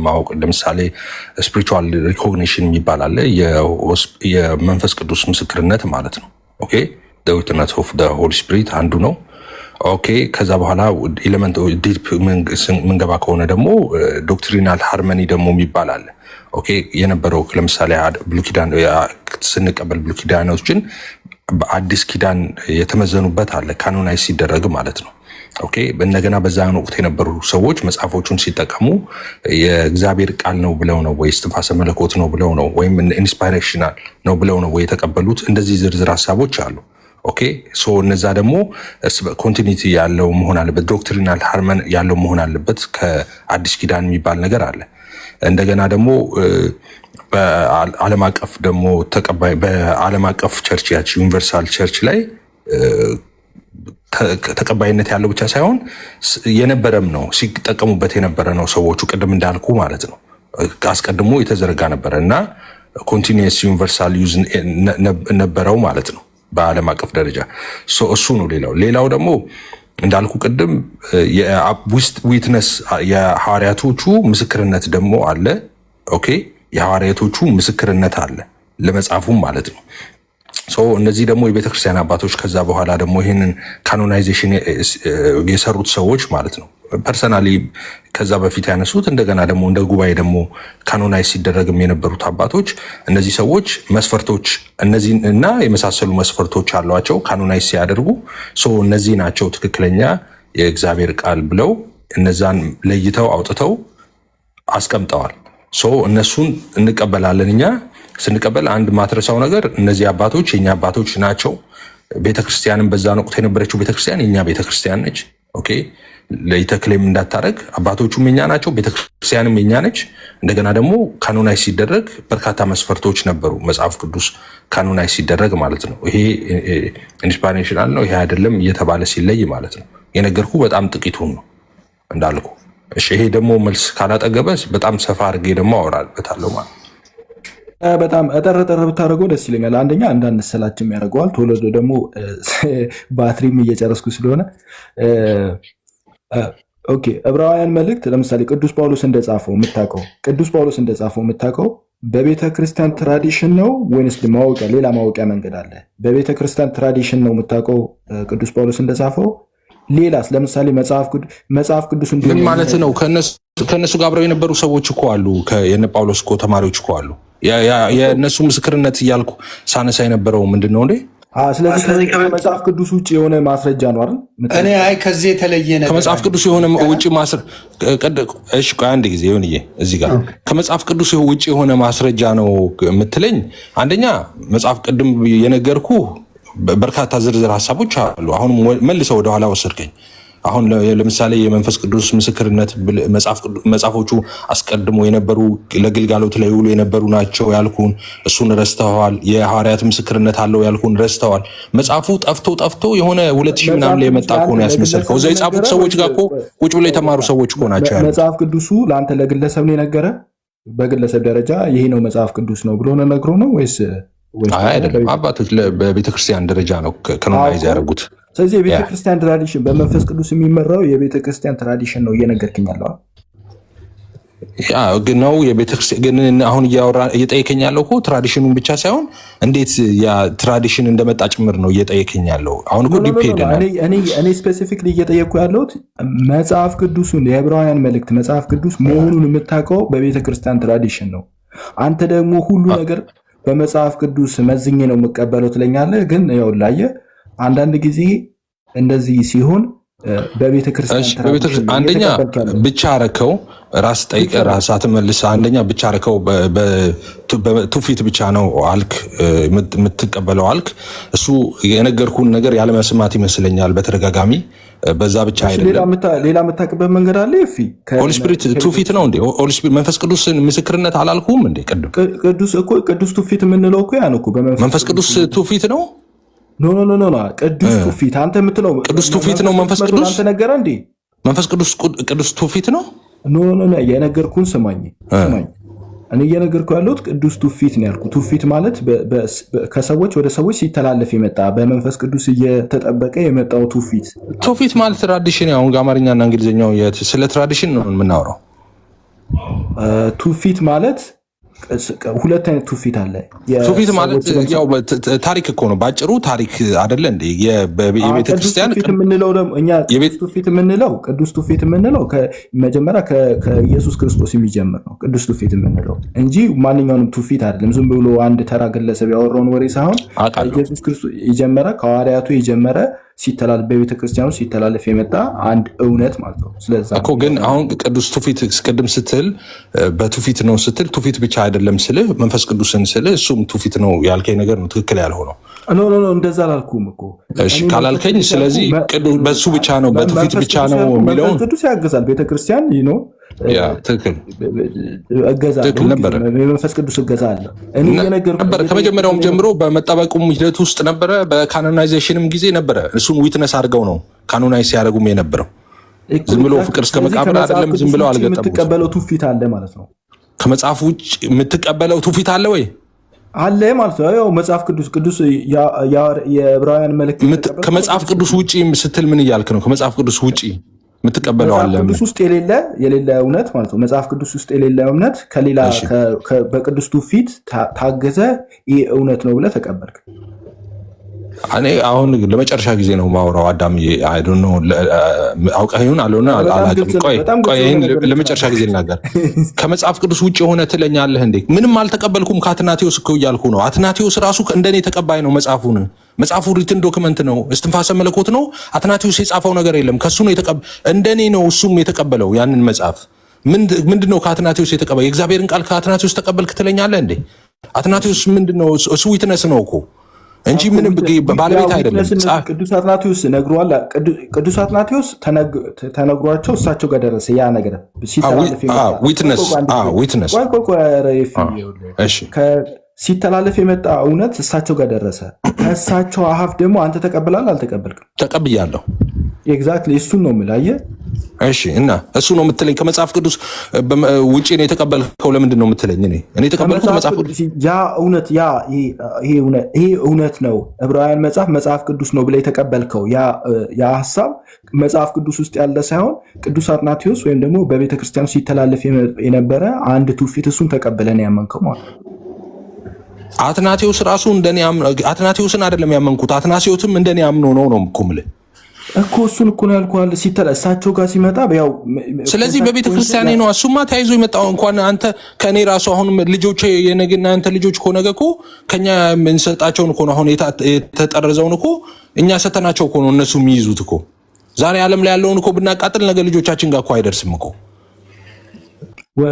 Speaker 5: ማወቅ ለምሳሌ ስፒሪቹዋል ሪኮግኒሽን የሚባል አለ። የመንፈስ ቅዱስ ምስክርነት ማለት ነው። ኦኬ ዊትነስ ኦፍ ሆሊ ስፒሪት አንዱ ነው። ኦኬ ከዛ በኋላ ኤሌመንት ዲፕ ምንገባ ከሆነ ደግሞ ዶክትሪናል ሃርመኒ ደግሞ የሚባል አለ። ኦኬ የነበረው ለምሳሌ ብሉይ ኪዳን ስንቀበል ብሉይ ኪዳኖችን በአዲስ ኪዳን የተመዘኑበት አለ፣ ካኖናይዝ ሲደረግ ማለት ነው። ኦኬ እንደገና በዛን ወቅት የነበሩ ሰዎች መጽሐፎቹን ሲጠቀሙ የእግዚአብሔር ቃል ነው ብለው ነው ወይ እስትንፋሰ መለኮት ነው ብለው ነው ወይም ኢንስፓይሬሽናል ነው ብለው ነው ወይ የተቀበሉት? እንደዚህ ዝርዝር ሀሳቦች አሉ። ኦኬ ሶ እነዛ ደግሞ ኮንቲኒቲ ያለው መሆን አለበት፣ ዶክትሪናል ሃርመን ያለው መሆን አለበት። ከአዲስ ኪዳን የሚባል ነገር አለ። እንደገና ደግሞ በዓለም አቀፍ ደግሞ በዓለም አቀፍ ቸርች ዩኒቨርሳል ቸርች ላይ ተቀባይነት ያለው ብቻ ሳይሆን የነበረም ነው፣ ሲጠቀሙበት የነበረ ነው። ሰዎቹ ቅድም እንዳልኩ ማለት ነው አስቀድሞ የተዘረጋ ነበረ እና ኮንቲኒየስ ዩኒቨርሳል ዩዝ ነበረው ማለት ነው በዓለም አቀፍ ደረጃ። እሱ ነው። ሌላው ደግሞ እንዳልኩ ቅድም ዊትነስ የሐዋርያቶቹ ምስክርነት ደግሞ አለ። ኦኬ የሐዋርያቶቹ ምስክርነት አለ ለመጽሐፉም ማለት ነው። እነዚህ ደግሞ የቤተክርስቲያን አባቶች ከዛ በኋላ ደግሞ ይህንን ካኖናይዜሽን የሰሩት ሰዎች ማለት ነው ፐርሰናሊ ከዛ በፊት ያነሱት እንደገና ደግሞ እንደ ጉባኤ ደግሞ ካኖናይዝ ሲደረግም የነበሩት አባቶች እነዚህ ሰዎች መስፈርቶች እነዚህ እና የመሳሰሉ መስፈርቶች አሏቸው ካኖናይዝ ሲያደርጉ እነዚህ ናቸው ትክክለኛ የእግዚአብሔር ቃል ብለው እነዛን ለይተው አውጥተው አስቀምጠዋል። እነሱን እንቀበላለን። እኛ ስንቀበል አንድ ማትረሳው ነገር እነዚህ አባቶች የኛ አባቶች ናቸው። ቤተክርስቲያንም በዛን ወቅት የነበረችው ቤተክርስቲያን የኛ ቤተክርስቲያን ነች። ኦኬ ለይተክሌም እንዳታረግ አባቶቹም የኛ ናቸው፣ ቤተክርስቲያንም የኛ ነች። እንደገና ደግሞ ካኖናይዝ ሲደረግ በርካታ መስፈርቶች ነበሩ። መጽሐፍ ቅዱስ ካኖናይዝ ሲደረግ ማለት ነው ይሄ ኢንስፓይሬሽናል ነው ይሄ አይደለም እየተባለ ሲለይ ማለት ነው። የነገርኩ በጣም ጥቂቱን ነው እንዳልኩ። እሺ ይሄ ደግሞ መልስ ካላጠገበ በጣም ሰፋ አድርጌ ደግሞ አወራበታለሁ ማለት ነው።
Speaker 1: በጣም እጠር ብታደርገው ደስ ይለኛል። አንደኛ እንዳንሰላችም ያደርገዋል። ቶሎ ደግሞ ባትሪም እየጨረስኩ ስለሆነ ኦኬ ዕብራውያን መልእክት ለምሳሌ ቅዱስ ጳውሎስ እንደጻፈው የምታውቀው በቤተ ክርስቲያን ትራዲሽን ነው ወይንስ ሌላ ማወቂያ መንገድ አለ? በቤተ ክርስቲያን ትራዲሽን ነው የምታውቀው ቅዱስ ጳውሎስ እንደጻፈው? ሌላስ ለምሳሌ መጽሐፍ ቅዱስ
Speaker 5: ምን ማለት ነው? ከእነሱ ጋር አብረው የነበሩ ሰዎች እኮ አሉ። የነ ጳውሎስ እኮ ተማሪዎች እኮ አሉ። የእነሱ ምስክርነት እያልኩ ሳነሳ የነበረው ምንድን ነው እንዴ?
Speaker 1: ስለዚህ ከመጽሐፍ ቅዱስ ውጭ የሆነ ማስረጃ ነው አይደል?
Speaker 2: እኔ ከዚህ የተለየ ነገር
Speaker 5: ከመጽሐፍ ቅዱስ የሆነ ውጭ አንድ ጊዜ ይሁንዬ እዚህ ጋር ከመጽሐፍ ቅዱስ ውጭ የሆነ ማስረጃ ነው የምትለኝ? አንደኛ መጽሐፍ ቅድም የነገርኩ በርካታ ዝርዝር ሀሳቦች አሉ። አሁን መልሰው ወደኋላ ወሰድከኝ። አሁን ለምሳሌ የመንፈስ ቅዱስ ምስክርነት መጽሐፎቹ አስቀድሞ የነበሩ ለግልጋሎት ላይ ውሉ የነበሩ ናቸው ያልኩን እሱን ረስተዋል። የሐዋርያት ምስክርነት አለው ያልኩን ረስተዋል። መጽሐፉ ጠፍቶ የሆነ 2000 ምናምን ላይ የመጣ ከሆነ ያስመሰልከው እዛ የጻፉት ሰዎች ጋር እኮ ቁጭ ብለው የተማሩ ሰዎች እኮ ናቸው ያሉት።
Speaker 1: መጽሐፍ ቅዱሱ ለአንተ ለግለሰብ ነው የነገረ? በግለሰብ ደረጃ ይሄ ነው መጽሐፍ ቅዱስ ነው ብሎ ነግሮ ነው ወይስ
Speaker 5: አይደለም? አባቶች በቤተክርስቲያን ደረጃ ነው ካኖናይዝ ያደረጉት።
Speaker 1: ስለዚህ የቤተክርስቲያን ትራዲሽን በመንፈስ ቅዱስ የሚመራው የቤተክርስቲያን ትራዲሽን ነው እየነገርከኝ ያለው
Speaker 5: ግን ነው የቤተክርስቲያን ግን አሁን እየጠየከኝ ያለው እኮ ትራዲሽኑን ብቻ ሳይሆን እንዴት ያ ትራዲሽን እንደመጣ ጭምር ነው እየጠየከኝ ያለው። አሁን እኮ ዲፔንድ
Speaker 1: እኔ ስፔሲፊክሊ እየጠየቅኩ ያለሁት መጽሐፍ ቅዱሱን የዕብራውያን መልእክት መጽሐፍ ቅዱስ መሆኑን የምታውቀው በቤተክርስቲያን ትራዲሽን ነው። አንተ ደግሞ በመጽሐፍ ቅዱስ መዝኜ ነው የምቀበለው ትለኛለህ። ግን ያው ላየህ አንዳንድ ጊዜ እንደዚህ ሲሆን በቤተ ክርስቲያን
Speaker 5: አንደኛ ብቻ አረከው ራስ ጠይቀ ራስ አትመልስ። አንደኛ ብቻ አረከው በትውፊት ብቻ ነው አልክ የምትቀበለው አልክ። እሱ የነገርኩን ነገር ያለመስማት ይመስለኛል በተደጋጋሚ። በዛ ብቻ አይደለም
Speaker 1: ሌላ የምታውቅበት መንገድ አለ።
Speaker 5: ሆሊ ስፒሪት ትውፊት ነው እንዴ? ሆሊ ስፒሪት መንፈስ ቅዱስን ምስክርነት አላልኩም እንዴ?
Speaker 1: ቅዱስ ትውፊት የምንለው እኮ ያ ነው እኮ
Speaker 5: መንፈስ ቅዱስ ትውፊት ነው።
Speaker 1: ኖ ቅዱስ ትውፊት አንተ የምትለው
Speaker 5: ቅዱስ ትውፊት ነው። መንፈስ ቅዱስ
Speaker 1: አንተ ነገረ እንዴ?
Speaker 5: መንፈስ ቅዱስ ቅዱስ ትውፊት ነው።
Speaker 1: ኖ የነገርኩህን ስማኝ። እኔ እየነገርኩ ያለሁት ቅዱስ ትውፊት ነው ያልኩት። ትውፊት ማለት ከሰዎች ወደ ሰዎች ሲተላለፍ የመጣ በመንፈስ ቅዱስ እየተጠበቀ የመጣው ትውፊት ማለት ትራዲሽን። አሁን አማርኛና እንግሊዝኛው ስለ ትራዲሽን ነው የምናወራው። ትውፊት ማለት ሁለት አይነት ትውፊት አለ።
Speaker 5: ትውፊት ማለት ያው ታሪክ እኮ ነው ባጭሩ። ታሪክ አይደለ እንዴ? የቤተ ክርስቲያን
Speaker 1: የምንለው ደግሞ እኛ ቅዱስ ትውፊት የምንለው መጀመሪያ ከኢየሱስ ክርስቶስ የሚጀምር ነው። ቅዱስ ትውፊት የምንለው እንጂ ማንኛውንም ትውፊት አይደለም። ዝም ብሎ አንድ ተራ ግለሰብ ያወራውን ወሬ ሳይሆን ኢየሱስ ክርስቶስ የጀመረ ከሐዋርያቱ የጀመረ ሲተላለፍ በቤተ ክርስቲያኑ ሲተላለፍ የመጣ አንድ እውነት ማለት ነው። ስለዛ
Speaker 5: እኮ ግን አሁን ቅዱስ ትውፊት ቅድም ስትል በትውፊት ነው ስትል ትውፊት ብቻ አይደለም ስልህ መንፈስ ቅዱስን ስልህ እሱም ትውፊት ነው ያልከኝ ነገር ነው ትክክል ያልሆነው።
Speaker 1: ኖ እንደዛ አላልኩም እኮ።
Speaker 5: እሺ ካላልከኝ ስለዚህ በሱ ብቻ ነው በትውፊት ብቻ ነው የሚለው
Speaker 1: መንፈስ ቅዱስ ያግዛል ቤተክርስቲያን ነው።
Speaker 5: ትክክል
Speaker 1: ነበር። የመንፈስ ቅዱስ እገዛ አለ
Speaker 5: ነበር ከመጀመሪያውም ጀምሮ በመጠበቁም ሂደት ውስጥ ነበረ። በካኖናይዜሽንም ጊዜ ነበረ። እሱን ዊትነስ አድርገው ነው ካኖናይዝ ሲያደርጉም የነበረው። ዝም ብሎ ፍቅር እስከ መቃብር አይደለም። ዝም ብለው አልገጠሙም።
Speaker 1: የምትቀበለው ትውፊት አለ ማለት ነው።
Speaker 5: ከመጽሐፍ ውጭ የምትቀበለው ትውፊት አለ ወይ?
Speaker 1: አለ ማለት ነው። ያው መጽሐፍ ቅዱስ የዕብራውያን መልእክት
Speaker 5: ከመጽሐፍ ቅዱስ ውጭ ስትል ምን እያልክ ነው? ከመጽሐፍ ቅዱስ ውጭ የምትቀበለው አለ?
Speaker 1: ቅዱስ ውስጥ የሌለ እውነት ማለት ነው። መጽሐፍ ቅዱስ ውስጥ የሌለ እውነት ከሌላ በቅዱስ ትውፊት ታገዘ ይህ እውነት ነው ብለህ ተቀበልክ።
Speaker 5: እኔ አሁን ለመጨረሻ ጊዜ ነው ማውራው። አዳም አውቀህ ይሁን አልሆነ አላውቅም። ቆይ ይህን ለመጨረሻ ጊዜ ልናገር። ከመጽሐፍ ቅዱስ ውጭ የሆነ ትለኛለህ እንዴ? ምንም አልተቀበልኩም ከአትናቴዎስ እኮ እያልኩ ነው። አትናቴዎስ ራሱ እንደኔ ተቀባይ ነው። መጽሐፉ ሪትን ዶክመንት ነው። እስትንፋሰ መለኮት ነው። አትናቴዎስ የጻፈው ነገር የለም። ከሱ ነው እንደኔ ነው እሱም የተቀበለው ያንን መጽሐፍ። ምንድነው ከአትናቴዎስ የተቀበለው? የእግዚአብሔርን ቃል ከአትናቴዎስ ተቀበልክ ትለኛለህ እንዴ? አትናቴዎስ ምንድነው? እሱ ዊትነስ ነው እኮ እንጂ ምንም ባለቤት አይደለም።
Speaker 1: ቅዱስ አትናቴዎስ ነግሯል። ቅዱስ አትናቴዎስ ተነግሯቸው እሳቸው ጋር ደረሰ ያ ነገር ሲተላለፍ የመጣ እውነት እሳቸው ጋር ደረሰ። ከእሳቸው አፍ ደግሞ አንተ ተቀብላል አልተቀበልክም?
Speaker 5: ተቀብያለሁ።
Speaker 1: ኤግዛክትሊ እሱን ነው የምልህ።
Speaker 5: እሺ እና እሱ ነው የምትለኝ ከመጽሐፍ ቅዱስ ውጪ ነው የተቀበልከው? ለምንድን ነው የምትለኝ? እኔ የተቀበልኩት መጽሐፍ ቅዱስ
Speaker 1: ያ እውነት ይሄ እውነት ነው። ዕብራውያን መጽሐፍ ቅዱስ ነው ብለህ የተቀበልከው ያ ሐሳብ መጽሐፍ ቅዱስ ውስጥ ያለ ሳይሆን ቅዱስ አትናቴዎስ ወይም ደግሞ በቤተክርስቲያኑ ሲተላለፍ የነበረ አንድ ትውፊት እሱን ተቀበለን ያመንከው ማለት ነው።
Speaker 5: አትናቴዎስ ራሱ እንደኔ አትናቴዎስን አይደለም ያመንኩት። አትናቴዎስም እንደኔ አምኖ ነው እኮ የምልህ
Speaker 1: እኮ እሱን እኮ ነው ያልኩህ። እሳቸው ጋር ሲመጣ ያው
Speaker 5: ስለዚህ በቤተ ክርስቲያኔ ነው እሱማ ተያይዞ የመጣው። እንኳን አንተ ከኔ ራሱ አሁን ልጆች የነገና አንተ ልጆች እኮ ነገ እኮ ከኛ የምንሰጣቸውን እኮ ነው አሁን የተጠረዘውን እኮ እኛ ሰተናቸው እኮ ነው እነሱ የሚይዙት እኮ። ዛሬ ዓለም ላይ ያለውን እኮ ብናቃጥል ነገ ልጆቻችን ጋር እኮ አይደርስም እኮ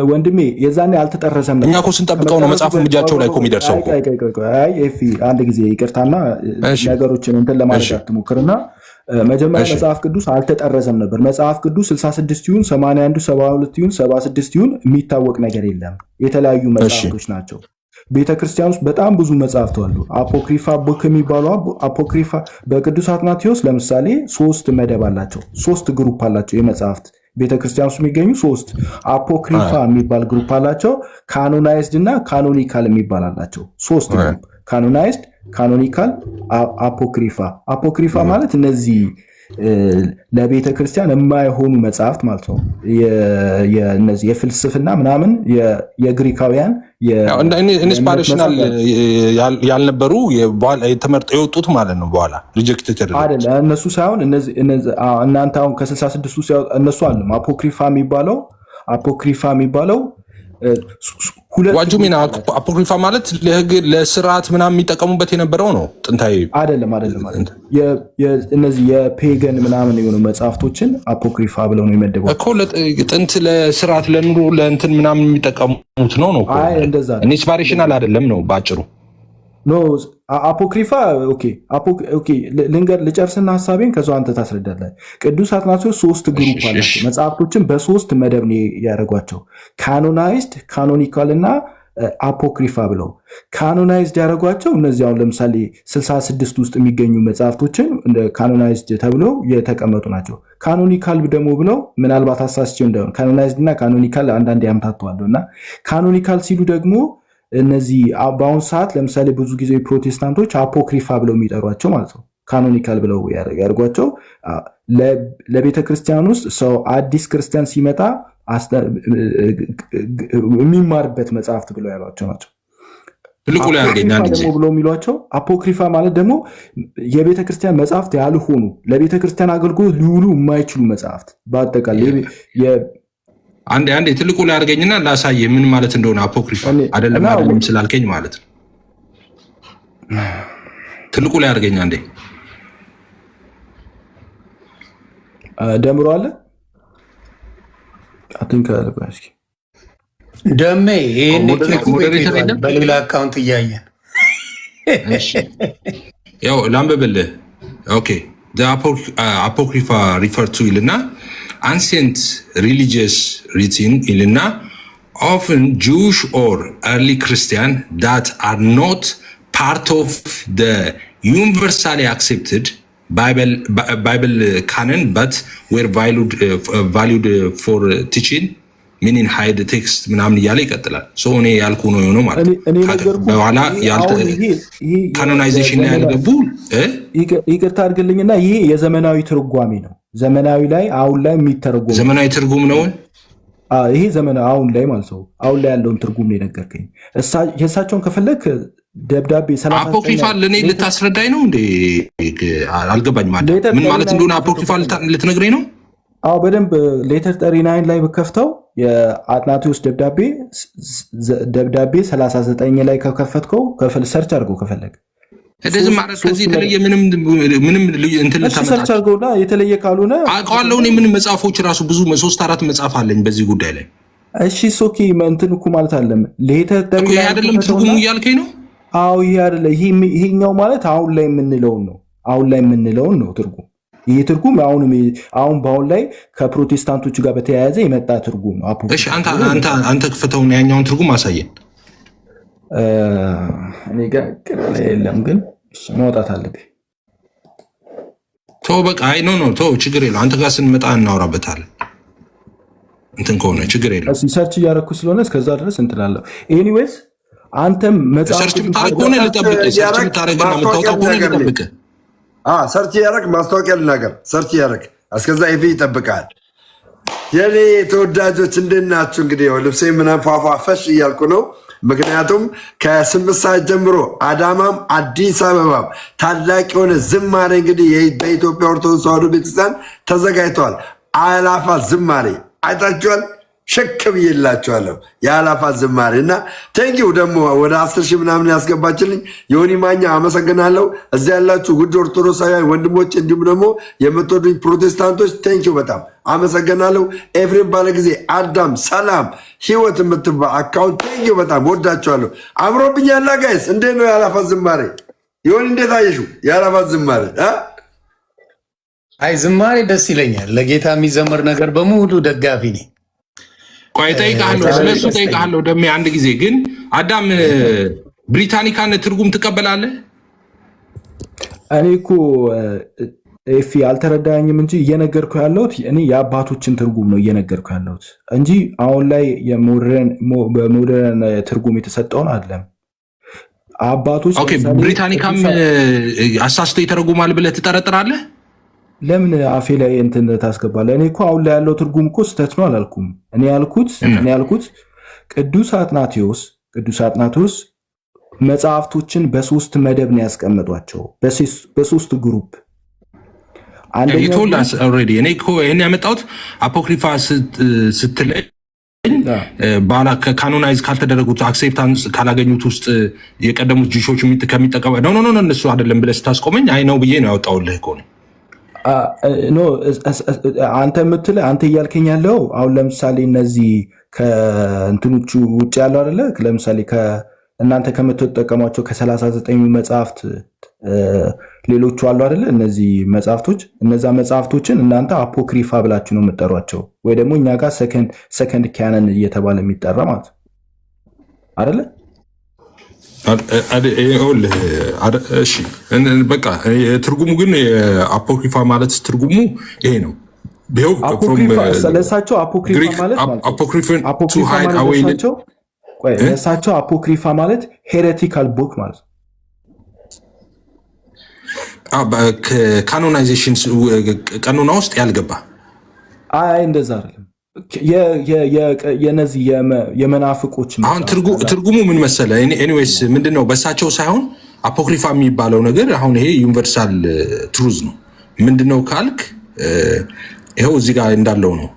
Speaker 1: ወንድሜ። የዛኔ አልተጠረዘም ነው
Speaker 5: እኛ እኮ ስንጠብቀው ነው መጽሐፉ እጃቸው ላይ እኮ የሚደርሰው እኮ።
Speaker 1: አንድ ጊዜ ይቅርታና ነገሮችን እንትን ለማድረግ አትሞክርና መጀመሪያ መጽሐፍ ቅዱስ አልተጠረዘም ነበር። መጽሐፍ ቅዱስ 66 ይሁን 81 72 ይሁን 76 ይሁን የሚታወቅ ነገር የለም። የተለያዩ መጽሐፍቶች ናቸው። ቤተክርስቲያን ውስጥ በጣም ብዙ መጽሐፍት አሉ። አፖክሪፋ ቡክ የሚባሉ አፖክሪፋ በቅዱስ አትናቴዎስ ለምሳሌ 3 መደብ አላቸው። 3 ግሩፕ አላቸው የመጽሐፍት ቤተክርስቲያን ውስጥ የሚገኙ 3 አፖክሪፋ የሚባል ግሩፕ አላቸው። ካኖናይዝድ እና ካኖኒካል የሚባል አላቸው። 3 ግሩፕ ካኖናይዝድ፣ ካኖኒካል፣ አፖክሪፋ ማለት እነዚህ ለቤተ ክርስቲያን የማይሆኑ መጽሐፍት ማለት ነው። እነዚህ የፍልስፍና ምናምን የግሪካውያን
Speaker 5: ኢንስፓሬሽናል ያልነበሩ ተመርጠው የወጡት ማለት ነው። በኋላ ሪጀክት
Speaker 1: አይደለ እነሱ ሳይሆን እናንተ አሁን ከ66 እነሱ አሉ። አፖክሪፋ የሚባለው
Speaker 5: ዋጁ ሚና አፖክሪፋ ማለት ለህግ ለስርዓት ምናምን የሚጠቀሙበት የነበረው ነው። ጥንታዊ
Speaker 1: አይደለም። እነዚህ የፔገን ምናምን የሆኑ መጽሐፍቶችን አፖክሪፋ ብለው ነው የመደቡ
Speaker 5: እኮ ጥንት ለስርዓት ለኑሮ ለእንትን ምናምን የሚጠቀሙት ነው።
Speaker 1: እንደዛ
Speaker 5: ኢንስፓሬሽናል አይደለም ነው ባጭሩ።
Speaker 1: ኖ አፖክሪፋ ልጨርስና ሀሳቤን ከዛ አንተ ታስረዳለህ። ቅዱስ አትናቴዎስ 3 ግሩፕ አላቸው። መጽሐፍቶችን በ3 መደብ ያደረጓቸው ካኖናይዝድ፣ ካኖኒካል እና አፖክሪፋ ብለው ካኖናይዝድ ያደረጓቸው እነዚህ አሁን ለምሳሌ 66 ውስጥ የሚገኙ መጽሐፍቶችን ካኖናይዝድ ተብለው የተቀመጡ ናቸው። ካኖኒካል ደግሞ ብለው ምናልባት አሳስቸው እንደሆነ ካኖናይዝድ እና ካኖኒካል አንዳንድ ያምታተዋለሁ እና ካኖኒካል ሲሉ ደግሞ እነዚህ በአሁኑ ሰዓት ለምሳሌ ብዙ ጊዜ ፕሮቴስታንቶች አፖክሪፋ ብለው የሚጠሯቸው ማለት ነው። ካኖኒካል ብለው ያደርጓቸው ለቤተክርስቲያን ውስጥ ሰው አዲስ ክርስቲያን ሲመጣ የሚማርበት መጽሐፍት ብለው ያሏቸው ናቸው።
Speaker 5: ትልቁ ላይ
Speaker 1: ደግሞ ብለው የሚሏቸው አፖክሪፋ ማለት ደግሞ የቤተክርስቲያን መጽሐፍት ያልሆኑ ለቤተክርስቲያን አገልግሎት ሊውሉ የማይችሉ መጽሐፍት በአጠቃላይ
Speaker 5: አንዴ ትልቁ ላይ አድርገኝና ላሳየ ምን ማለት እንደሆነ አፖክሪፋ አይደለም ስላልከኝ ማለት ነው። ትልቁ ላይ አድርገኝ አንዴ
Speaker 1: ደምሮ አለ አትንካለባስኪ
Speaker 2: ደሜ ይሄን በሌላ አካውንት እያየን
Speaker 5: ያው ላንብብልህ። ኦኬ apocrypha refer to ይልና ancient religious written ይልና often Jewish or early Christian that are not part of the universally accepted Bible canon but were valued for teaching meaning hide the text ምናምን እያለ ይቀጥላል። እኔ ያልኩ ነው የሆነው ማለት በኋላ ካኖናይዜሽን ላይ ያልገቡ
Speaker 1: ይቅርታ አድርግልኝና ይሄ የዘመናዊ ትርጓሜ ነው። ዘመናዊ ላይ አሁን ላይ የሚተረጎም
Speaker 5: ዘመናዊ ትርጉም ነው።
Speaker 1: ይሄ ዘመናዊ አሁን ላይ ማለት ነው። አሁን ላይ ያለውን ትርጉም ነው የነገርከኝ። የእሳቸውን ከፈለክ ደብዳቤ 39
Speaker 5: አፖክሪፋ ለኔ ልታስረዳኝ ነው እንዴ? አልገባኝ ማለት ምን ማለት እንደሆነ አፖክሪፋ ልትነግረኝ ነው?
Speaker 1: አዎ በደንብ ሌተር 39 ላይ በከፍተው የአትናቴዎስ ደብዳቤ 39 ላይ ከከፈትከው ከፈል ሰርች አድርገው ከፈለግ
Speaker 5: እንደዚህ ማለት ከዚህ የተለየ ምንም እንትን ልታመጣ
Speaker 1: ሰርች አድርገውና የተለየ ካልሆነ
Speaker 5: አውቀዋለሁ። እኔ ምንም መጽሐፎች ራሱ ብዙ 3-4 መጽሐፍ አለኝ በዚህ ጉዳይ ላይ።
Speaker 1: እሺ ሶኪ እንትን እኮ ማለት አለም ሌተር
Speaker 5: እኮ ይሄ አይደለም ትርጉሙ እያልከኝ ነው?
Speaker 1: አዎ ይሄ አይደለ። ይሄኛው ማለት አሁን ላይ የምንለውን ነው። አሁን ላይ የምንለውን ነው ትርጉም። ይሄ ትርጉም አሁን በአሁን ላይ ከፕሮቴስታንቶች ጋር በተያያዘ የመጣ ትርጉም ነው።
Speaker 5: እሺ አንተ ክፍተውና ያኛውን ትርጉም አሳየን።
Speaker 1: እኔ ጋር ቅርብ የለም ግን መውጣት አለብኝ።
Speaker 5: ተው በቃ አይ ኖ ተው ችግር የለው። አንተ ጋር ስንመጣ እናወራበታለን። እንትን ከሆነ ችግር የለው።
Speaker 1: ሰርች እያደረኩ ስለሆነ እስከዛ ድረስ እንትን አለው። ኤኒዌይስ አንተም መጽሐፍ
Speaker 5: ሰርች ብታደርግ ከሆነ ልጠብቅህ። ሰርች ብታደርግና የምታወጣው ከሆነ ልጠብቅህ።
Speaker 3: ሰርች እያደረግ ማስታወቂያ ልናገር። ሰርች እያደረግ እስከዛ ኤፊ ይጠብቃል። የኔ ተወዳጆች እንዴት ናችሁ? እንግዲህ ልብሴ ምናምን ፏፏፈሽ እያልኩ ነው። ምክንያቱም ከ8 ሰዓት ጀምሮ አዳማም አዲስ አበባም ታላቅ የሆነ ዝማሬ እንግዲህ በኢትዮጵያ ኦርቶዶክስ ተዋሕዶ ቤተክርስቲያን ተዘጋጅተዋል። አእላፋት ዝማሬ አይታችኋል። ሸክ ብዬላችኋለሁ። የአእላፋት ዝማሬ እና ቴንኪው ደግሞ ወደ 10 ሺህ ምናምን ያስገባችልኝ ዮኒ ማኛ አመሰግናለሁ። እዚያ ያላችሁ ውድ ኦርቶዶክሳውያን ወንድሞች እንዲሁም ደግሞ የምትወዱኝ ፕሮቴስታንቶች ቴንኪው በጣም አመሰግናለሁ። ኤፍሬም ባለጊዜ፣ አዳም፣ ሰላም፣ ህይወት የምትባል አካውንት ቴንኪው በጣም ወዳችኋለሁ። አምሮብኛላ ጋይስ። እንዴት ነው የአእላፋት ዝማሬ? ዮኒ እንዴት አየሽው የአእላፋት ዝማሬ?
Speaker 2: አይ ዝማሬ ደስ ይለኛል። ለጌታ የሚዘመር ነገር በሙሉ ደጋፊ ነኝ።
Speaker 5: ቆይ እጠይቅሃለሁ፣ ስለሱ እጠይቅሃለሁ። ደሜ አንድ ጊዜ ግን አዳም ብሪታኒካን ትርጉም ትቀበላለህ?
Speaker 1: እኔ እኮ ኤፊ አልተረዳኝም እንጂ እየነገርኩ ያለሁት እኔ የአባቶችን ትርጉም ነው እየነገርኩ ያለሁት እንጂ አሁን ላይ በሞደርን ትርጉም የተሰጠውን አይደለም። አባቶች
Speaker 5: ብሪታኒካም አሳስቶ ይተረጉማል ብለህ ትጠረጥራለህ?
Speaker 1: ለምን አፌ ላይ እንትን ታስገባለህ? እኔ እኮ አሁን ላይ ያለው ትርጉም እኮ ስህተት ነው አላልኩም። እኔ ያልኩት ቅዱስ አትናቴዎስ መጽሐፍቶችን በ3 መደብ ነው ያስቀመጧቸው፣ በ3 ግሩፕ።
Speaker 5: እኔ እኮ ይህን ያመጣሁት አፖክሪፋ ስትለይ ባላ ካኖናይዝ ካልተደረጉት አክሴፕታንስ ካላገኙት ውስጥ የቀደሙት ጂሾች ከሚጠቀሙ ኖ እነሱ አይደለም ብለህ ስታስቆመኝ አይ ነው ብዬ ነው ያወጣሁልህ እኮ ነው።
Speaker 1: አንተ እያልከኝ ያለው አሁን ለምሳሌ እነዚህ ከእንትኖቹ ውጭ ያለው አይደለ? ለምሳሌ እናንተ ከምትጠቀሟቸው ከ39 መጽሐፍት ሌሎቹ አሉ አይደለ? እነዚህ መጽሐፍቶች እነዛ መጽሐፍቶችን እናንተ አፖክሪፋ ብላችሁ ነው የምትጠሯቸው፣ ወይ ደግሞ እኛ ጋር ሰከንድ ካነን እየተባለ የሚጠራ ማለት አይደለ?
Speaker 5: እሺ በቃ ትርጉሙ ግን አፖክሪፋ ማለት ትርጉሙ ይሄ ነው።
Speaker 1: ለእሳቸው አፖክሪፋ ማለት ሄሬቲካል ቡክ ማለት ነው።
Speaker 5: ካኖናይዜሽን ቀኖና ውስጥ ያልገባ
Speaker 1: አይ እንደዛ አይደለም። የነዚህ የመናፍቆች
Speaker 5: አሁን ትርጉሙ ምን መሰለ? ኤኒዌይስ ምንድነው በሳቸው ሳይሆን አፖክሪፋ የሚባለው ነገር አሁን ይሄ ዩኒቨርሳል ትሩዝ ነው። ምንድነው ካልክ ይኸው እዚህ ጋር እንዳለው ነው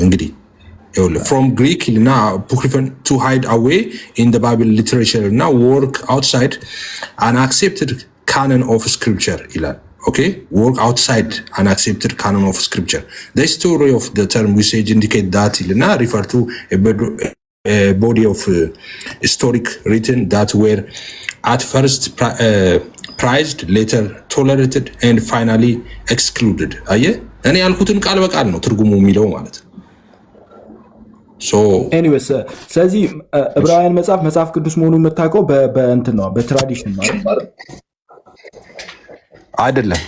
Speaker 5: እንግዲህ from Greek እና apocryphon to hide away in the Bible literature እና work outside an accepted canon of scripture ይላል። Okay, work outside an accepted canon of scripture. The story of the term usage indicate that ilna refer to a body of historic written that were at first prized, later tolerated, and finally excluded. አየ እኔ ያልኩትን ቃል በቃል ነው ትርጉሙ የሚለው ማለት ነው። So
Speaker 1: anyways ስለዚህ ዕብራውያን መጽሐፍ ቅዱስ መሆኑን የምታውቀው በእንትን ነው በትራዲሽን ማለት
Speaker 5: አይደለም።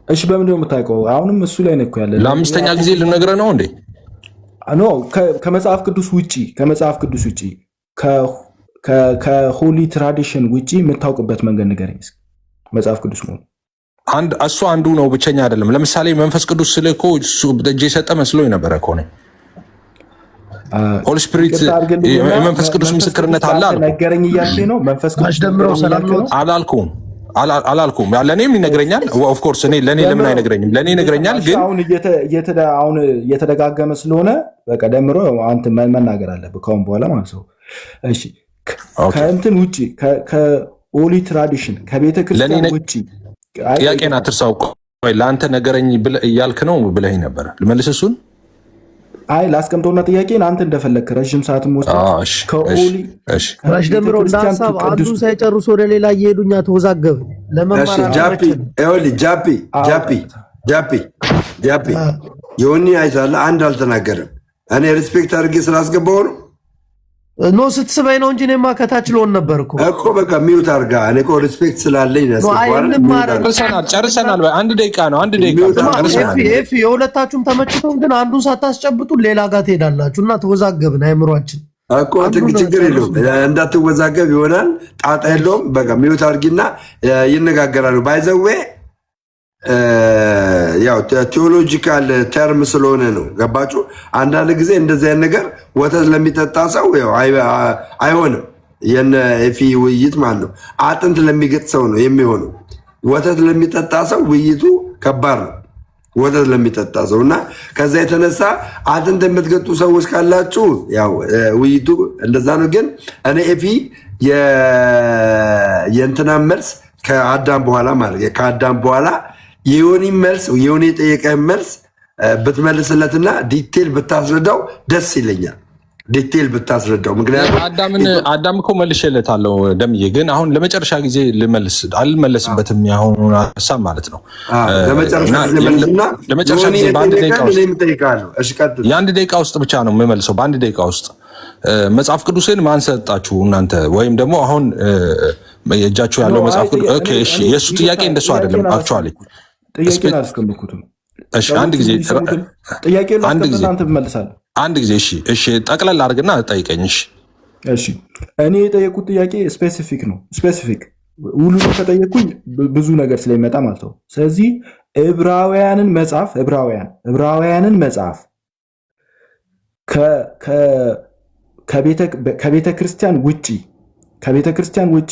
Speaker 1: እሺ በምንድን ነው የምታውቀው? አሁንም እሱ ላይ ነው እኮ ያለ።
Speaker 5: ለአምስተኛ ጊዜ ልነግርህ ነው እንዴ?
Speaker 1: ኖ ከመጽሐፍ ቅዱስ ውጪ ከሆሊ ትራዲሽን ውጪ የምታውቅበት መንገድ ንገረኝ እስኪ። መጽሐፍ ቅዱስ መሆኑ
Speaker 5: እሱ አንዱ ነው፣ ብቸኛ አይደለም። ለምሳሌ መንፈስ ቅዱስ ስልህ እኮ እሱ በእጄ የሰጠ መስሎኝ ነበረ እኮ ነው። ሆሊ ስፒሪት የመንፈስ ቅዱስ ምስክርነት አለ አልኩ።
Speaker 1: ነገረኝ እያልከኝ ነው። መንፈስ ቅዱስ ደምረው ሰላም
Speaker 5: አላልኩም። ለእኔም ይነግረኛል። ኦፍኮርስ ለእኔ ለምን አይነግረኝም? ለእኔ ይነግረኛል። ግን
Speaker 1: አሁን እየተደጋገመ ስለሆነ በቃ ደምሮ አንተ መናገር አለብህ ከአሁን በኋላ ማለት ነው። እሺ ከእንትን ውጭ ከኦሊ ትራዲሽን ከቤተ ክርስቲያን ውጭ
Speaker 5: ጥያቄን አትርሳው። ለአንተ ነገረኝ እያልክ ነው ብለኸኝ ነበረ። ልመልስ እሱን
Speaker 1: አይ ላስቀምጠውና ጥያቄን አንተ እንደፈለግህ ረዥም ሰዓትም ወስደህ ከኦሊ
Speaker 6: ደምሮ ሀሳብ አንዱን ሳይጨርሱ ወደ ሌላ እየሄዱኛ ተወዛገብ
Speaker 3: ጃፒ የሆኒ አይታለ አንድ አልተናገርም። እኔ ሪስፔክት አድርጌ ስላስገባው ነው
Speaker 6: ኖ ስትስበኝ ነው እንጂ እኔማ ከታች ልሆን ነበር እኮ
Speaker 3: በቃ ሚውት አድርጋ። እኔ እኮ ሪስፔክት ስላለኝ
Speaker 5: ጨርሰናል። አንድ ደቂቃ ነው።
Speaker 6: ኤፊ የሁለታችሁም ተመችቶን ግን አንዱን ሳታስጨብጡ ሌላ ጋር ትሄዳላችሁ እና ተወዛገብን። አይምሯችን
Speaker 3: እኮ ችግር የለውም እንዳትወዛገብ ይሆናል። ጣጣ የለውም። በቃ ሚውት አድርጊና ይነጋገራሉ። ባይዘዌ ያው ቴዎሎጂካል ተርም ስለሆነ ነው። ገባችሁ? አንዳንድ ጊዜ እንደዚህ አይነት ነገር ወተት ለሚጠጣ ሰው ያው አይሆንም። የነ ኤፊ ውይይት ማለት ነው አጥንት ለሚገጥ ሰው ነው የሚሆነው። ወተት ለሚጠጣ ሰው ውይይቱ ከባድ ነው። ወተት ለሚጠጣ ሰው እና ከዛ የተነሳ አጥንት የምትገጡ ሰዎች ካላችሁ ያው ውይይቱ እንደዛ ነው። ግን እኔ ኤፊ የእንትና መልስ ከአዳም በኋላ ማለት ከአዳም በኋላ የዮኒ መልስ የዮኒ የጠየቀህ መልስ ብትመልስለትና ዲቴል ብታስረዳው ደስ ይለኛል። ዲቴል ብታስረዳው። ምክንያቱም
Speaker 5: አዳም እኮ መልሼለታለሁ ደምዬ፣ ግን አሁን ለመጨረሻ ጊዜ አልመለስበትም። ያሁኑ ሀሳብ ማለት ነው ለመጨረሻ ጊዜ የአንድ ደቂቃ ውስጥ ብቻ ነው የምመልሰው። በአንድ ደቂቃ ውስጥ መጽሐፍ ቅዱስን ማን ሰጣችሁ እናንተ? ወይም ደግሞ አሁን የእጃችሁ ያለው መጽሐፍ ቅዱስ የእሱ ጥያቄ እንደሱ አይደለም። አክቹዋሊ አንድ ጊዜ እሺ፣ ጠቅለል አድርግና ጠይቀኝ።
Speaker 1: እሺ እኔ የጠየቁት ጥያቄ ስፔሲፊክ ነው። ስፔሲፊክ ሁሉንም ከጠየቁኝ ብዙ ነገር ስለሚመጣ ማለት ነው። ስለዚህ ዕብራውያንን መጽሐፍ ከቤተ ክርስቲያን ውጪ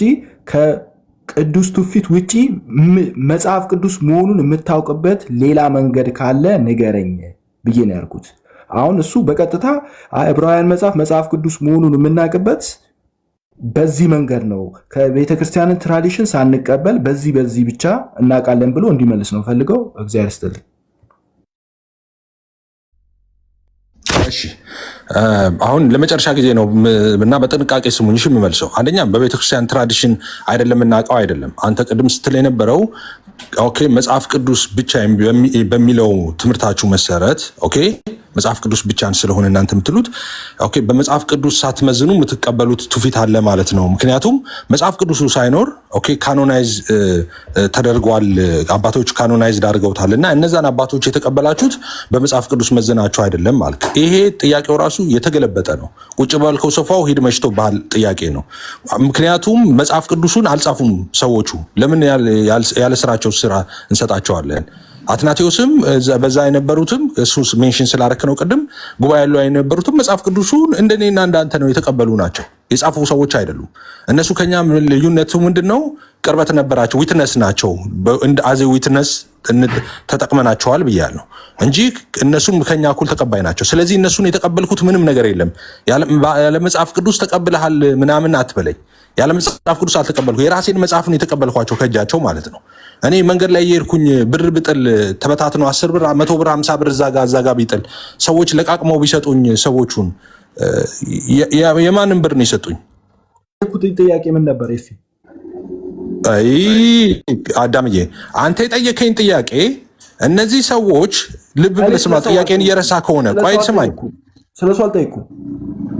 Speaker 1: ቅዱስ ትውፊት ውጪ መጽሐፍ ቅዱስ መሆኑን የምታውቅበት ሌላ መንገድ ካለ ንገረኝ ብዬ ነው ያልኩት። አሁን እሱ በቀጥታ ዕብራውያን መጽሐፍ ቅዱስ መሆኑን የምናውቅበት በዚህ መንገድ ነው። ከቤተ ክርስቲያንን ትራዲሽን ሳንቀበል በዚህ ብቻ እናውቃለን ብሎ እንዲመልስ ነው ፈልገው። እግዚአብሔር ይስጥልኝ።
Speaker 5: እሺ አሁን ለመጨረሻ ጊዜ ነው እና በጥንቃቄ ስሙኝ እሺ የምመልሰው። አንደኛ በቤተክርስቲያን ትራዲሽን አይደለም እናውቀው አይደለም። አንተ ቅድም ስትል የነበረው ኦኬ መጽሐፍ ቅዱስ ብቻ በሚለው ትምህርታችሁ መሰረት ኦኬ መጽሐፍ ቅዱስ ብቻን ስለሆነ እናንተ የምትሉት ኦኬ በመጽሐፍ ቅዱስ ሳትመዝኑ የምትቀበሉት ትውፊት አለ ማለት ነው። ምክንያቱም መጽሐፍ ቅዱሱ ሳይኖር ኦኬ ካኖናይዝ ተደርጓል፣ አባቶች ካኖናይዝ አድርገውታልና እነዛን አባቶች የተቀበላችሁት በመጽሐፍ ቅዱስ መዘናችሁ አይደለም ማለት። ይሄ ጥያቄው ራሱ የተገለበጠ ነው። ቁጭ ባልከው ሶፋው ሂድ መሽቶ ባህል ጥያቄ ነው። ምክንያቱም መጽሐፍ ቅዱሱን አልጻፉም ሰዎቹ። ለምን ያለ ስራቸው ስራ እንሰጣቸዋለን? አትናቴዎስም በዛ የነበሩትም እሱ ሜንሽን ስላረክ ነው ቅድም ጉባኤ ያለው የነበሩትም መጽሐፍ ቅዱሱን እንደኔና እንዳንተ ነው የተቀበሉ ናቸው። የጻፉ ሰዎች አይደሉም። እነሱ ከኛ ልዩነቱ ምንድነው? ቅርበት ነበራቸው፣ ዊትነስ ናቸው። አዜ ዊትነስ ተጠቅመናቸዋል ብያለሁ እንጂ እነሱም ከኛ እኩል ተቀባይ ናቸው። ስለዚህ እነሱን የተቀበልኩት ምንም ነገር የለም። ያለ መጽሐፍ ቅዱስ ተቀብለሃል ምናምን አትበለኝ። ያለ መጽሐፍ ቅዱስ አልተቀበልኩ። የራሴን መጽሐፍ ነው የተቀበልኳቸው ከእጃቸው ማለት ነው። እኔ መንገድ ላይ የሄድኩኝ ብር ብጥል ተበታትነው 10 ብር 100 ብር 50 ብር እዛ ጋ ቢጥል ሰዎች ለቃቅመው ቢሰጡኝ ሰዎቹን የማንም ብር ነው የሰጡኝ?
Speaker 1: ጥያቄ ምን ነበር?
Speaker 5: አይ አዳምዬ አንተ የጠየከኝ ጥያቄ እነዚህ ሰዎች ልብ ብለህ ስማ። ጥያቄን እየረሳ ከሆነ ቆይ ስማኝ።
Speaker 1: ስለሱ አልጠየኩም።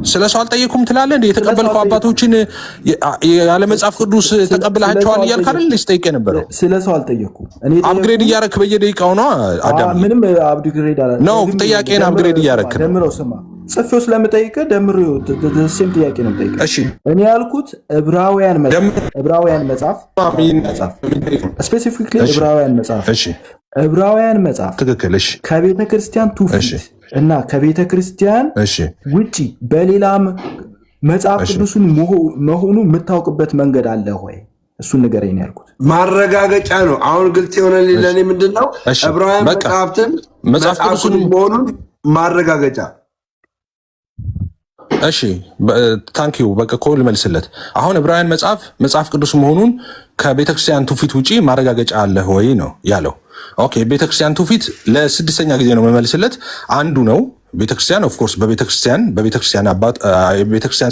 Speaker 5: ስለሱ አልጠየኩም ትላለህ እንዴ? የተቀበልከው አባቶችን ያለ መጽሐፍ ቅዱስ ተቀብላቸዋል እያልክ አይደል? ልስጠይቅ ነበር።
Speaker 1: ስለሱ አልጠየኩም።
Speaker 5: አፕግሬድ እያረክ በየደቂቃው ነው አዳም።
Speaker 1: ምንም አፕግሬድ አላ
Speaker 5: ነው ጥያቄን አፕግሬድ እያረክ ነው።
Speaker 1: ደምረው ስማ፣ ጽፌው ስለምጠይቅህ ደምረው ሴም ጥያቄ ነው የምጠይቅህ።
Speaker 5: እሺ
Speaker 1: እኔ ያልኩት ዕብራውያን መጽሐፍ ስፔሲፊክሊ ዕብራውያን መጽሐፍ።
Speaker 5: እሺ
Speaker 1: ዕብራውያን መጽሐፍ
Speaker 5: ትክክል። እሺ
Speaker 1: ከቤተ ክርስቲያን ትውፊት እና ከቤተ ክርስቲያን ውጪ በሌላም መጽሐፍ ቅዱስን መሆኑ የምታውቅበት መንገድ አለ ወይ? እሱን ንገረኝ ያልኩት
Speaker 3: ማረጋገጫ ነው። አሁን ግልጽ የሆነ ለኔ ምንድነው ዕብራውያን መጽሐፍትን መጽሐፍ ቅዱስን መሆኑን ማረጋገጫ።
Speaker 5: እሺ ታንኪዩ በቃ እኮ ልመልስለት። አሁን ዕብራውያን መጽሐፍ ቅዱስ መሆኑን ከቤተክርስቲያን ትውፊት ውጪ ማረጋገጫ አለ ወይ ነው ያለው። ኦኬ ቤተክርስቲያን ትውፊት ለስድስተኛ ጊዜ ነው መመልስለት። አንዱ ነው ቤተክርስቲያን ኦፍ ኮርስ ቤተክርስቲያን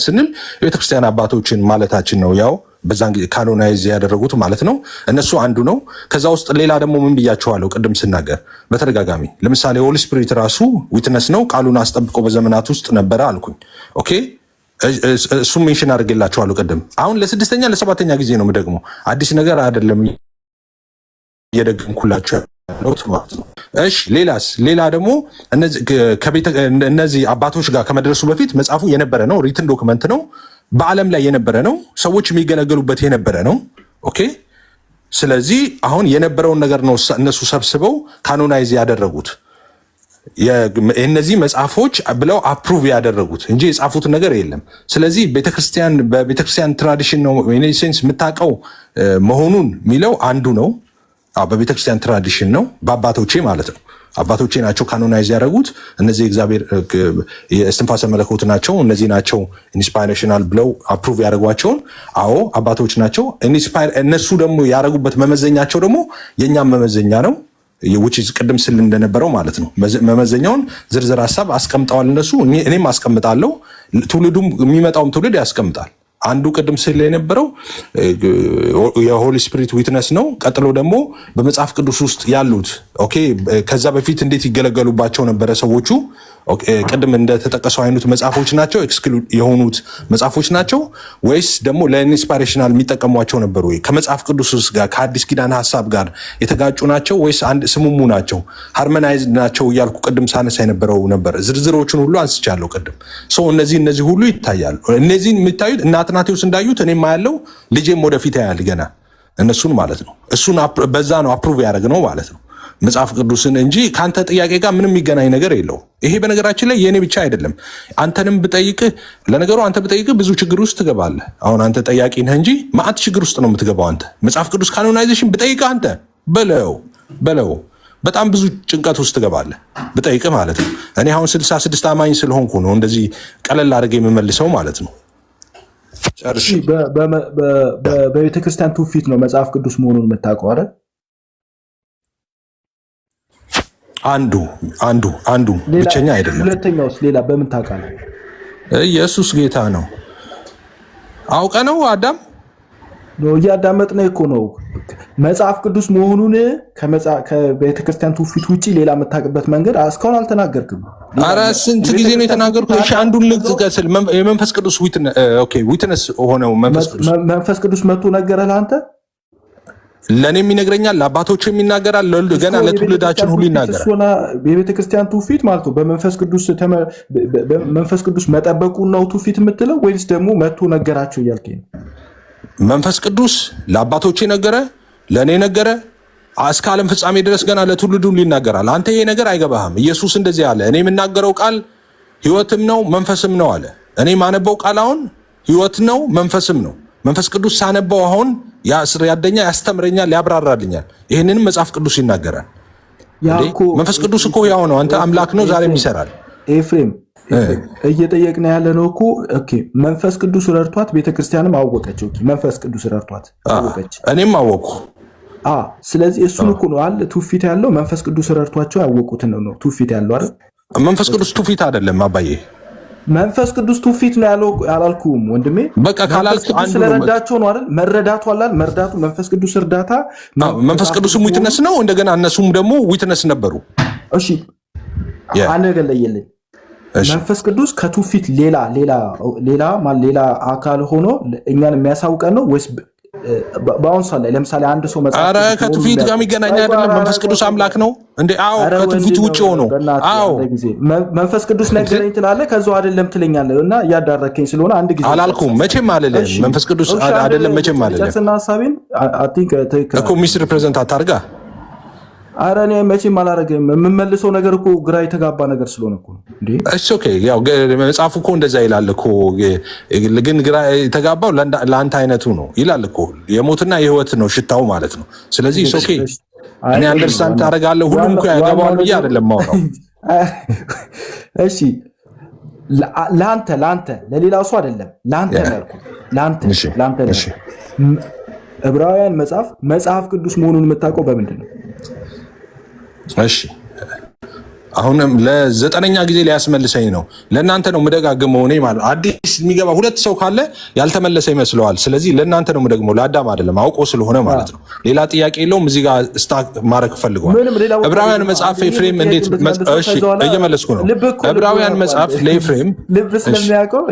Speaker 5: ስንል የቤተክርስቲያን አባቶችን ማለታችን ነው። ያው በዛን ጊዜ ካኖናይዝ ያደረጉት ማለት ነው። እነሱ አንዱ ነው። ከዛ ውስጥ ሌላ ደግሞ ምን ብያቸዋለሁ ቅድም ስናገር በተደጋጋሚ ለምሳሌ ሆሊ ስፒሪት ራሱ ዊትነስ ነው፣ ቃሉን አስጠብቆ በዘመናት ውስጥ ነበረ አልኩኝ። ኦኬ እሱም ሜንሽን አድርጌላቸዋለሁ ቅድም። አሁን ለስድስተኛ ለሰባተኛ ጊዜ ነው ደግሞ አዲስ ነገር አይደለም እየደገምኩላቸው ያለሁት ማለት ነው። እሺ ሌላ ደግሞ እነዚህ አባቶች ጋር ከመድረሱ በፊት መጽሐፉ የነበረ ነው፣ ሪትን ዶክመንት ነው፣ በዓለም ላይ የነበረ ነው፣ ሰዎች የሚገለገሉበት የነበረ ነው። ኦኬ ስለዚህ አሁን የነበረውን ነገር ነው እነሱ ሰብስበው ካኖናይዝ ያደረጉት እነዚህ መጽሐፎች ብለው አፕሩቭ ያደረጉት እንጂ የጻፉት ነገር የለም። ስለዚህ በቤተክርስቲያን ትራዲሽን ነው ሴንስ የምታውቀው መሆኑን የሚለው አንዱ ነው። በቤተክርስቲያን ትራዲሽን ነው፣ በአባቶቼ ማለት ነው። አባቶቼ ናቸው ካኖናይዝ ያደረጉት። እነዚህ እግዚአብሔር የእስትንፋሰ መለኮት ናቸው፣ እነዚህ ናቸው ኢንስፓይሬሽናል ብለው አፕሩቭ ያደረጓቸውን። አዎ አባቶች ናቸው። እነሱ ደግሞ ያደረጉበት መመዘኛቸው ደግሞ የእኛም መመዘኛ ነው። ውጭ ቅድም ስል እንደነበረው ማለት ነው። መመዘኛውን ዝርዝር ሀሳብ አስቀምጠዋል እነሱ፣ እኔም አስቀምጣለሁ። ትውልዱም የሚመጣውም ትውልድ ያስቀምጣል። አንዱ ቅድም ስል የነበረው የሆሊ ስፒሪት ዊትነስ ነው። ቀጥሎ ደግሞ በመጽሐፍ ቅዱስ ውስጥ ያሉት ኦኬ ከዛ በፊት እንዴት ይገለገሉባቸው ነበረ ሰዎቹ። ቅድም እንደተጠቀሰው አይነት መጽሐፎች ናቸው ኤክስክሉድ የሆኑት መጽሐፎች ናቸው ወይስ ደግሞ ለኢንስፓይሬሽናል የሚጠቀሟቸው ነበሩ ወይ? ከመጽሐፍ ቅዱስ ጋር ከአዲስ ኪዳን ሀሳብ ጋር የተጋጩ ናቸው ወይስ አንድ ስሙሙ ናቸው? ሃርመናይዝ ናቸው እያልኩ ቅድም ሳነሳ የነበረው ነበር። ዝርዝሮቹን ሁሉ አንስቻለሁ ቅድም። እነዚህ ሁሉ ይታያሉ። እነዚህን የሚታዩት እና አትናቴዎስ እንዳዩት እኔም ያለው ልጄም ወደፊት ያያል ገና እነሱን ማለት ነው። እሱን በዛ ነው አፕሩቭ ያደረግ ነው ማለት ነው መጽሐፍ ቅዱስን እንጂ ከአንተ ጥያቄ ጋር ምንም የሚገናኝ ነገር የለው። ይሄ በነገራችን ላይ የእኔ ብቻ አይደለም። አንተንም ብጠይቅህ ለነገሩ አንተ ብጠይቅህ ብዙ ችግር ውስጥ ትገባለህ። አሁን አንተ ጠያቂ ነህ እንጂ ማአት ችግር ውስጥ ነው የምትገባው አንተ። መጽሐፍ ቅዱስ ካኖናይዜሽን ብጠይቅህ አንተ በለው በጣም ብዙ ጭንቀት ውስጥ ትገባለህ ብጠይቅህ ማለት ነው። እኔ አሁን 66 አማኝ ስለሆንኩ ነው እንደዚህ ቀለል አድርጌ የምመልሰው ማለት ነው።
Speaker 1: በቤተክርስቲያን ትውፊት ነው መጽሐፍ ቅዱስ መሆኑን የምታውቀው አይደል? አንዱ ብቸኛ አይደለም። ሁለተኛውስ ሌላ በምን ታውቃለህ?
Speaker 5: ኢየሱስ ጌታ ነው። አውቀ ነው አዳም
Speaker 1: ነው እያዳመጥን እኮ ነው። መጽሐፍ ቅዱስ መሆኑን ከቤተክርስቲያን ትውፊት ውጪ ሌላ የምታውቅበት መንገድ እስካሁን አልተናገርክም።
Speaker 5: ኧረ ስንት ጊዜ ነው የተናገርኩት? እሺ አንዱን ልጥቀስል። የመንፈስ ቅዱስ ዊትነስ ሆነው
Speaker 1: መንፈስ ቅዱስ መጥቶ ነገረህ ለአንተ?
Speaker 5: ለእኔም ይነግረኛል፣ ለአባቶችም ይናገራል፣ ገና ለትውልዳችን ሁሉ ይናገራል።
Speaker 1: የቤተክርስቲያን ትውፊት ማለት ነው በመንፈስ ቅዱስ መጠበቁን ነው ትውፊት የምትለው ወይስ ደግሞ መጥቶ ነገራቸው እያልከኝ ነው?
Speaker 5: መንፈስ ቅዱስ ለአባቶቼ ነገረ፣ ለእኔ ነገረ፣ እስከ ዓለም ፍጻሜ ድረስ ገና ለትውልድ ሁሉ ይናገራል። አንተ ይሄ ነገር አይገባህም። ኢየሱስ እንደዚህ አለ፣ እኔ የምናገረው ቃል ሕይወትም ነው መንፈስም ነው አለ። እኔ የማነበው ቃል አሁን ሕይወት ነው መንፈስም ነው። መንፈስ ቅዱስ ሳነበው አሁን ያስረዳኛ፣ ያስተምረኛል፣ ያብራራልኛል። ይህንንም መጽሐፍ ቅዱስ ይናገራል። መንፈስ ቅዱስ እኮ ያው ነው። አንተ አምላክ ነው፣ ዛሬም ይሰራል።
Speaker 1: ኤፍሬም እየጠየቅን ያለ ነው እኮ መንፈስ ቅዱስ ረድቷት ቤተክርስቲያንም አወቀች። መንፈስ ቅዱስ ረድቷት አወቀች፣
Speaker 5: እኔም አወቅኩ።
Speaker 1: ስለዚህ እሱን እኮ ነው አለ ትውፊት ያለው። መንፈስ ቅዱስ ረድቷቸው ያወቁትን ነው ትውፊት ያለው አይደል? መንፈስ
Speaker 5: ቅዱስ ትውፊት አይደለም አባዬ።
Speaker 1: መንፈስ ቅዱስ ትውፊት ነው ያለው አላልኩም ወንድሜ?
Speaker 5: በቃ ካላልክ
Speaker 1: ስለረዳቸው ነው አይደል? መረዳቱ አላል መርዳቱ መንፈስ ቅዱስ እርዳታ።
Speaker 5: መንፈስ ቅዱስም ዊትነስ ነው፣ እንደገና እነሱም ደግሞ ዊትነስ ነበሩ።
Speaker 1: እሺ አንድ ነገር ለየልኝ። መንፈስ ቅዱስ ከትውፊት ሌላ አካል ሆኖ እኛን የሚያሳውቀን ነው ወይስ በአሁን ሰዓት ላይ ለምሳሌ አንድ ሰው መጽሐፍ
Speaker 5: ኧረ ከትውፊት ጋር የሚገናኝ አይደለም። መንፈስ ቅዱስ አምላክ ነው እንዴ? አዎ ከትውፊት ውጭ ሆኖ አዎ
Speaker 1: መንፈስ ቅዱስ ነገረኝ ትላለህ፣ ከዛው አይደለም ትለኛለህ። እና እያዳረከኝ ስለሆነ አንድ ጊዜ
Speaker 5: አላልኩም፣ መቼም አልልም። መንፈስ ቅዱስ አይደለም መቼም አልልም።
Speaker 1: ጨርስና ሐሳቤን
Speaker 5: እኮ ሚስ ሪፕሬዘንት አታርጋ።
Speaker 1: ኧረ እኔ መቼም አላደርግም። የምመልሰው ነገር እኮ ግራ የተጋባ ነገር ስለሆነ እኮ ነው እንዴ።
Speaker 5: እሺ ኦኬ፣ ያው መጽሐፉ እኮ እንደዛ ይላል እኮ፣ ግን ግራ የተጋባው ለአንተ አይነቱ ነው ይላል እኮ። የሞትና የህይወት ነው ሽታው ማለት ነው። ስለዚህ ኦኬ፣ እኔ አንደርስታንድ ታደርጋለህ። ሁሉም እኮ ያገባዋል ብዬ አይደለም ማውራው።
Speaker 1: እሺ ለአንተ ለሌላው ሰው አይደለም፣ ለአንተ ነው። ዕብራውያን መጽሐፍ ቅዱስ መሆኑን የምታውቀው በምንድን ነው?
Speaker 5: እሺ አሁንም ለ9ኛ ጊዜ ሊያስመልሰኝ ነው። ለእናንተ ነው የምደጋግመው እኔ ማለት አዲስ የሚገባ ሁለት ሰው ካለ ያልተመለሰ ይመስለዋል። ስለዚህ ለእናንተ ነው የምደግመው፣ ለአዳም አይደለም፣ አውቆ ስለሆነ ማለት ነው። ሌላ ጥያቄ የለውም። እዚህ ጋር ስታክ ማድረግ ፈልገዋል። ዕብራውያን መጽሐፍ ኤፍሬም እንዴት? እሺ እየመለስኩ ነው። ዕብራውያን መጽሐፍ ለኤፍሬም
Speaker 1: ልብ ስለሚያውቀው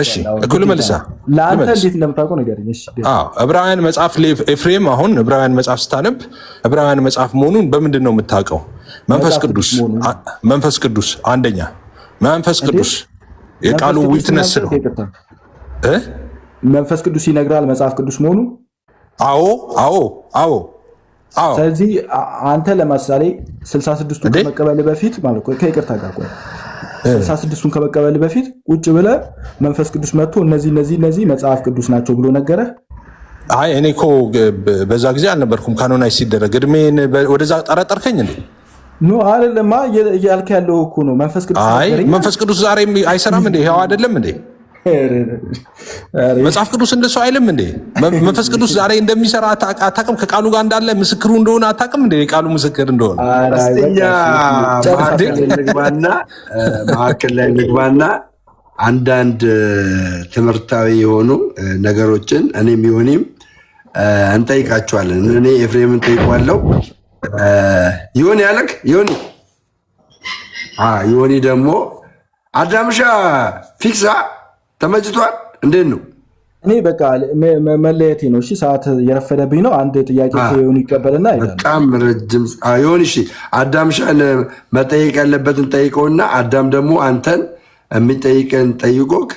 Speaker 5: እሺ እኩል መልሳ
Speaker 1: ለአንተ እንዴት እንደምታውቀው ንገረኝ። እሺ
Speaker 5: ዕብራውያን መጽሐፍ ለኤፍሬም አሁን ዕብራውያን መጽሐፍ ስታነብ ዕብራውያን መጽሐፍ መሆኑን በምንድን ነው የምታውቀው? መንፈስ ቅዱስ አንደኛ መንፈስ ቅዱስ የቃሉ ዊትነስ ነው።
Speaker 1: መንፈስ ቅዱስ ይነግራል መጽሐፍ ቅዱስ መሆኑ።
Speaker 5: አዎ።
Speaker 1: ስለዚህ አንተ ለምሳሌ 66ቱን ከመቀበል በፊት ማለት ከይቅርታ ጋር 66ቱን ከመቀበል በፊት ቁጭ ብለህ መንፈስ ቅዱስ መጥቶ እነዚህ መጽሐፍ ቅዱስ ናቸው ብሎ ነገረህ?
Speaker 5: አይ እኔ እኮ በዛ ጊዜ አልነበርኩም። ካኖናይዝ ሲደረግ እድሜን ወደዛ ጠረጠርከኝ እንዴ?
Speaker 1: ኖ አይደለማ፣ እያልክ ያለው እኮ ነው
Speaker 5: መንፈስ ቅዱስ ዛሬ አይሰራም እንዴ? ያው አይደለም እንዴ? መጽሐፍ ቅዱስ እንደሱ አይልም እንዴ? መንፈስ ቅዱስ ዛሬ እንደሚሰራ አታውቅም? ከቃሉ ጋር እንዳለ ምስክሩ እንደሆነ አታውቅም እንዴ? የቃሉ ምስክር እንደሆነ
Speaker 3: አስተኛ መካከል ላይ ንግባና አንዳንድ ትምህርታዊ የሆኑ ነገሮችን እኔም ይሁንም እንጠይቃቸዋለን። እኔ ኤፍሬምን ጠይቋለሁ። ይሁን ያለክ ይሁኒ ደግሞ አዳምሻ ፊክሳ ተመችቷል። እንዴት ነው?
Speaker 1: እኔ በቃ መለየቴ ነው። እሺ ሰዓት የረፈደብኝ ነው። አንድ ጥያቄ ከሆኑ ይቀበልና
Speaker 3: በጣም ረጅም ይሁን። እሺ አዳምሻን መጠየቅ ያለበትን ጠይቀውና አዳም ደግሞ አንተን የሚጠይቀን ጠይቆክ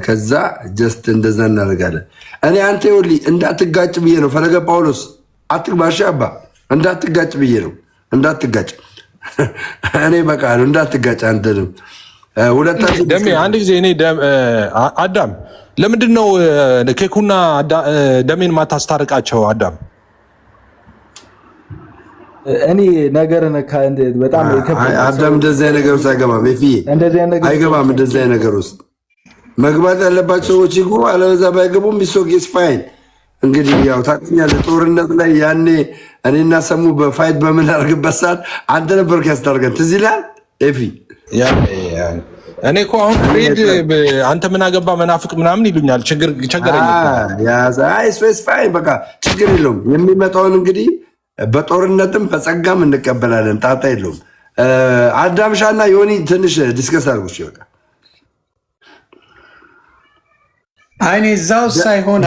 Speaker 3: ከዛ ጀስት እንደዛ እናደርጋለን። እኔ አንተ ይኸውልህ እንዳትጋጭ ብዬ ነው። ፈለገ ጳውሎስ አትግባሽ አባ እንዳትጋጭ ብዬ ነው። እንዳትጋጭ እኔ በቃ ነው እንዳትጋጭ። አንተንም ሁለታችሁ
Speaker 5: ደሜ አንድ ጊዜ እኔ አዳም ለምንድን ነው ኬኩና ደሜን ማታስታርቃቸው? አዳም
Speaker 1: እኔ ነገር በጣም
Speaker 3: አዳም እንደዚህ አይነት ነገር ውስጥ አይገባም። አይገባም። እንደዚህ አይነት ነገር ውስጥ መግባት ያለባቸው ሰዎች ይግቡ፣ አለበዛ ባይገቡም ቢሶጌስ ፋይን። እንግዲህ ያው ታውቃለህ፣ ጦርነት ላይ ያኔ እኔና ሰሙ በፋይት በምናደርግበት ሰዓት አንተ ነበርክ ያስታርገን። ትዝ ይልሃል ኤፊ?
Speaker 5: እኔ እኮ አሁን ሬድ አንተ ምን አገባ መናፍቅ ምናምን ይሉኛል። ችግር
Speaker 3: ፋይን፣ በቃ ችግር የለውም። የሚመጣውን እንግዲህ በጦርነትም በጸጋም እንቀበላለን። ጣጣ የለውም። አዳምሻና ዮኒ ትንሽ ዲስከስ አድርጎች በቃ
Speaker 2: አይኔ እዛው ሳይሆን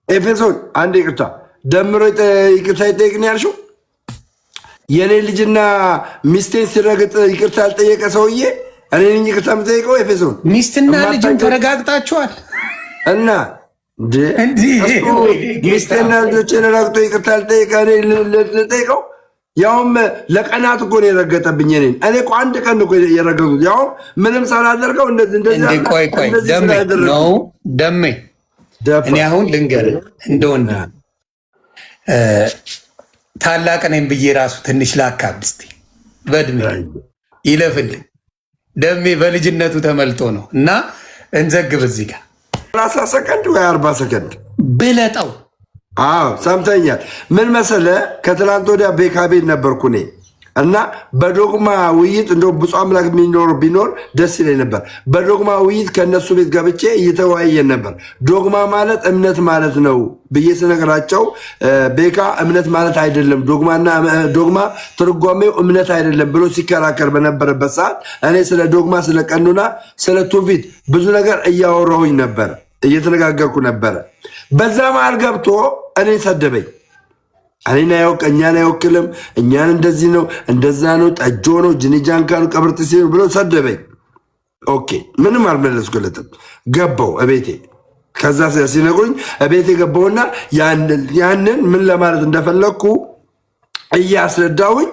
Speaker 3: ኤፌሶን አንድ ይቅርታ ደምሮ ይቅርታ ይጠይቅን ያልሽው የኔ ልጅና ሚስቴን ሲረግጥ ይቅርታ ያልጠየቀ ሰውዬ እኔ ይቅርታ የምጠይቀው? ኤፌሶን
Speaker 2: ሚስትና ልጅን ተረጋግጣችኋል
Speaker 3: እና ሚስቴና ልጆችን ረግጦ ይቅርታ ያልጠየቀ እኔ ልጠይቀው? ያውም ለቀናት እኮ ነው የረገጠብኝ። እኔ እኮ አንድ ቀን እኮ የረገጡት ያውም ምንም ሳላደርገው
Speaker 2: ደሜ እኔ አሁን ልንገርህ እንደ ወንድ ታላቅ ነኝ ብዬ ራሱ ትንሽ ላካብድ እስኪ በእድሜ ይለፍልኝ። ደሜ በልጅነቱ ተመልቶ ነው እና እንዘግብ እዚህ ጋር
Speaker 3: 30 ሰከንድ ወይ 40 ሰከንድ
Speaker 2: ብለጠው።
Speaker 3: አዎ ሰምተኛል። ምን መሰለ ከትላንት ወዲያ ቤካ ቤት ነበርኩ እኔ እና በዶግማ ውይይት እንደ ብፁዕ አምላክ ቢኖር ደስ ይለኝ ነበር። በዶግማ ውይይት ከእነሱ ቤት ገብቼ እየተወያየን ነበር። ዶግማ ማለት እምነት ማለት ነው ብዬ ስነግራቸው ቤካ እምነት ማለት አይደለም፣ ዶግማ ትርጓሜው እምነት አይደለም ብሎ ሲከራከር በነበረበት ሰዓት እኔ ስለ ዶግማ፣ ስለ ቀኑና፣ ስለ ትውፊት ብዙ ነገር እያወራሁኝ ነበረ፣ እየተነጋገርኩ ነበረ። በዛ መሃል ገብቶ እኔ ሰደበኝ። እኔን እኛን አይወክልም፣ እኛን እንደዚህ ነው እንደዛ ነው ጠጆ ነው ጅኒጃንካ ነው ቀብርጥሴ ነው ብሎ ሰደበኝ። ኦኬ ምንም አልመለስኩለትም። ገባው እቤቴ። ከዛ ሲነግሩኝ እቤቴ ገባውና ያንን ምን ለማለት እንደፈለግኩ እያስረዳውኝ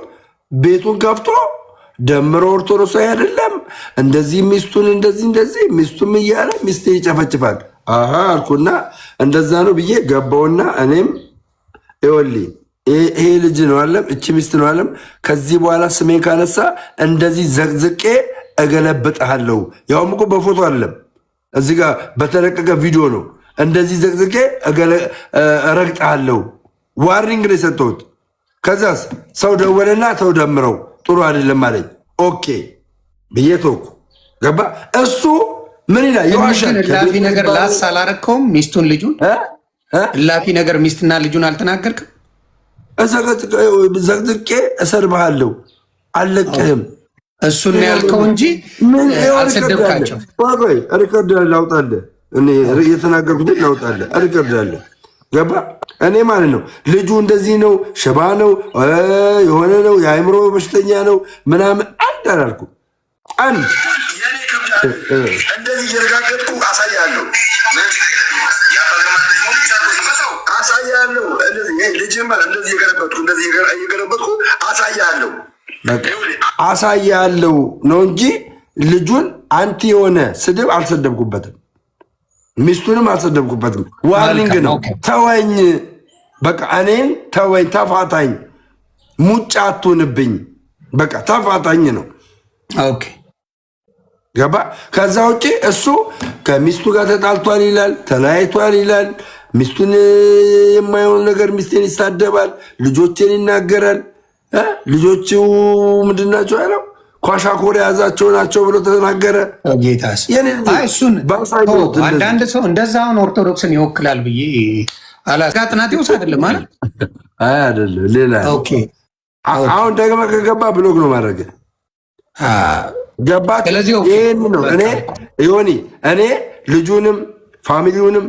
Speaker 3: ቤቱን ከፍቶ ደምሮ ኦርቶዶክሳዊ አይደለም እንደዚህ ሚስቱን እንደዚህ ሚስቱም እያለ ሚስቴ ይጨፈጭፋል አልኩና እንደዛ ነው ብዬ ገባውና እኔም ይኸውልህ ይሄ ልጅ ነው አለም እቺ ሚስት ነው አለም ከዚህ በኋላ ስሜን ካነሳ እንደዚህ ዘቅዝቄ እገለብጥሃለሁ። ያውም እኮ በፎቶ አለም እዚህ ጋር በተለቀቀ ቪዲዮ ነው። እንደዚህ ዘቅዝቄ እረግጥሃለሁ። ዋርኒንግ ነው የሰጠሁት። ከዛስ ሰው ደወለና ተው ደምረው ጥሩ አይደለም አለኝ። ኦኬ ብዬ ተውኩ። ገባ እሱ ምን ይላል? ይዋሻል።
Speaker 2: ላፊ ነገር ላስ አላረከውም። ሚስቱን ልጁን ላፊ ነገር ሚስትና ልጁን አልተናገርክም።
Speaker 3: ዘቅዝቄ እሰድብሃለሁ አልለቅህም
Speaker 2: እሱን ያልከው እንጂ አልሰደብካቸው።
Speaker 3: ሪከርድ ላውጣልህ፣ የተናገርኩት ላውጣልህ። ሪከርድ አለ። ገባ እኔ ማለት ነው ልጁ እንደዚህ ነው፣ ሽባ ነው፣ የሆነ ነው፣ የአእምሮ በሽተኛ ነው ምናምን አንድ አላልኩ። አንድ እንደዚህ እየረጋገጥኩ አሳያለሁ አሳያለሁ ነው እንጂ ልጁን አንቲ የሆነ ስድብ አልሰደብኩበትም፣ ሚስቱንም አልሰደብኩበትም። ዋርኒንግ ነው። ተወኝ፣ በቃ እኔን ተወኝ፣ ተፋታኝ፣ ሙጫ አትሁንብኝ፣ በቃ ተፋታኝ ነው።
Speaker 2: ኦኬ
Speaker 3: ገባ። ከዛ ውጭ እሱ ከሚስቱ ጋር ተጣልቷል ይላል፣ ተለያይቷል ይላል። ሚስቱን የማይሆን ነገር ሚስቴን ይሳደባል፣ ልጆቼን ይናገራል። ልጆቹ ምንድናቸው ያለው ኳሻኮር የያዛቸው ናቸው ብሎ ተናገረ።
Speaker 2: ጌታስ እሱን አንዳንድ ሰው እንደዛውን ኦርቶዶክስን ይወክላል ብዬ ጥናት ውስጥ አይደለም ማለት
Speaker 3: አይደለም ሌላ። አሁን ደግመህ ከገባ ብሎግ ነው ማድረግ ገባ። ይህን ነው እኔ ዮኒ እኔ ልጁንም ፋሚሊውንም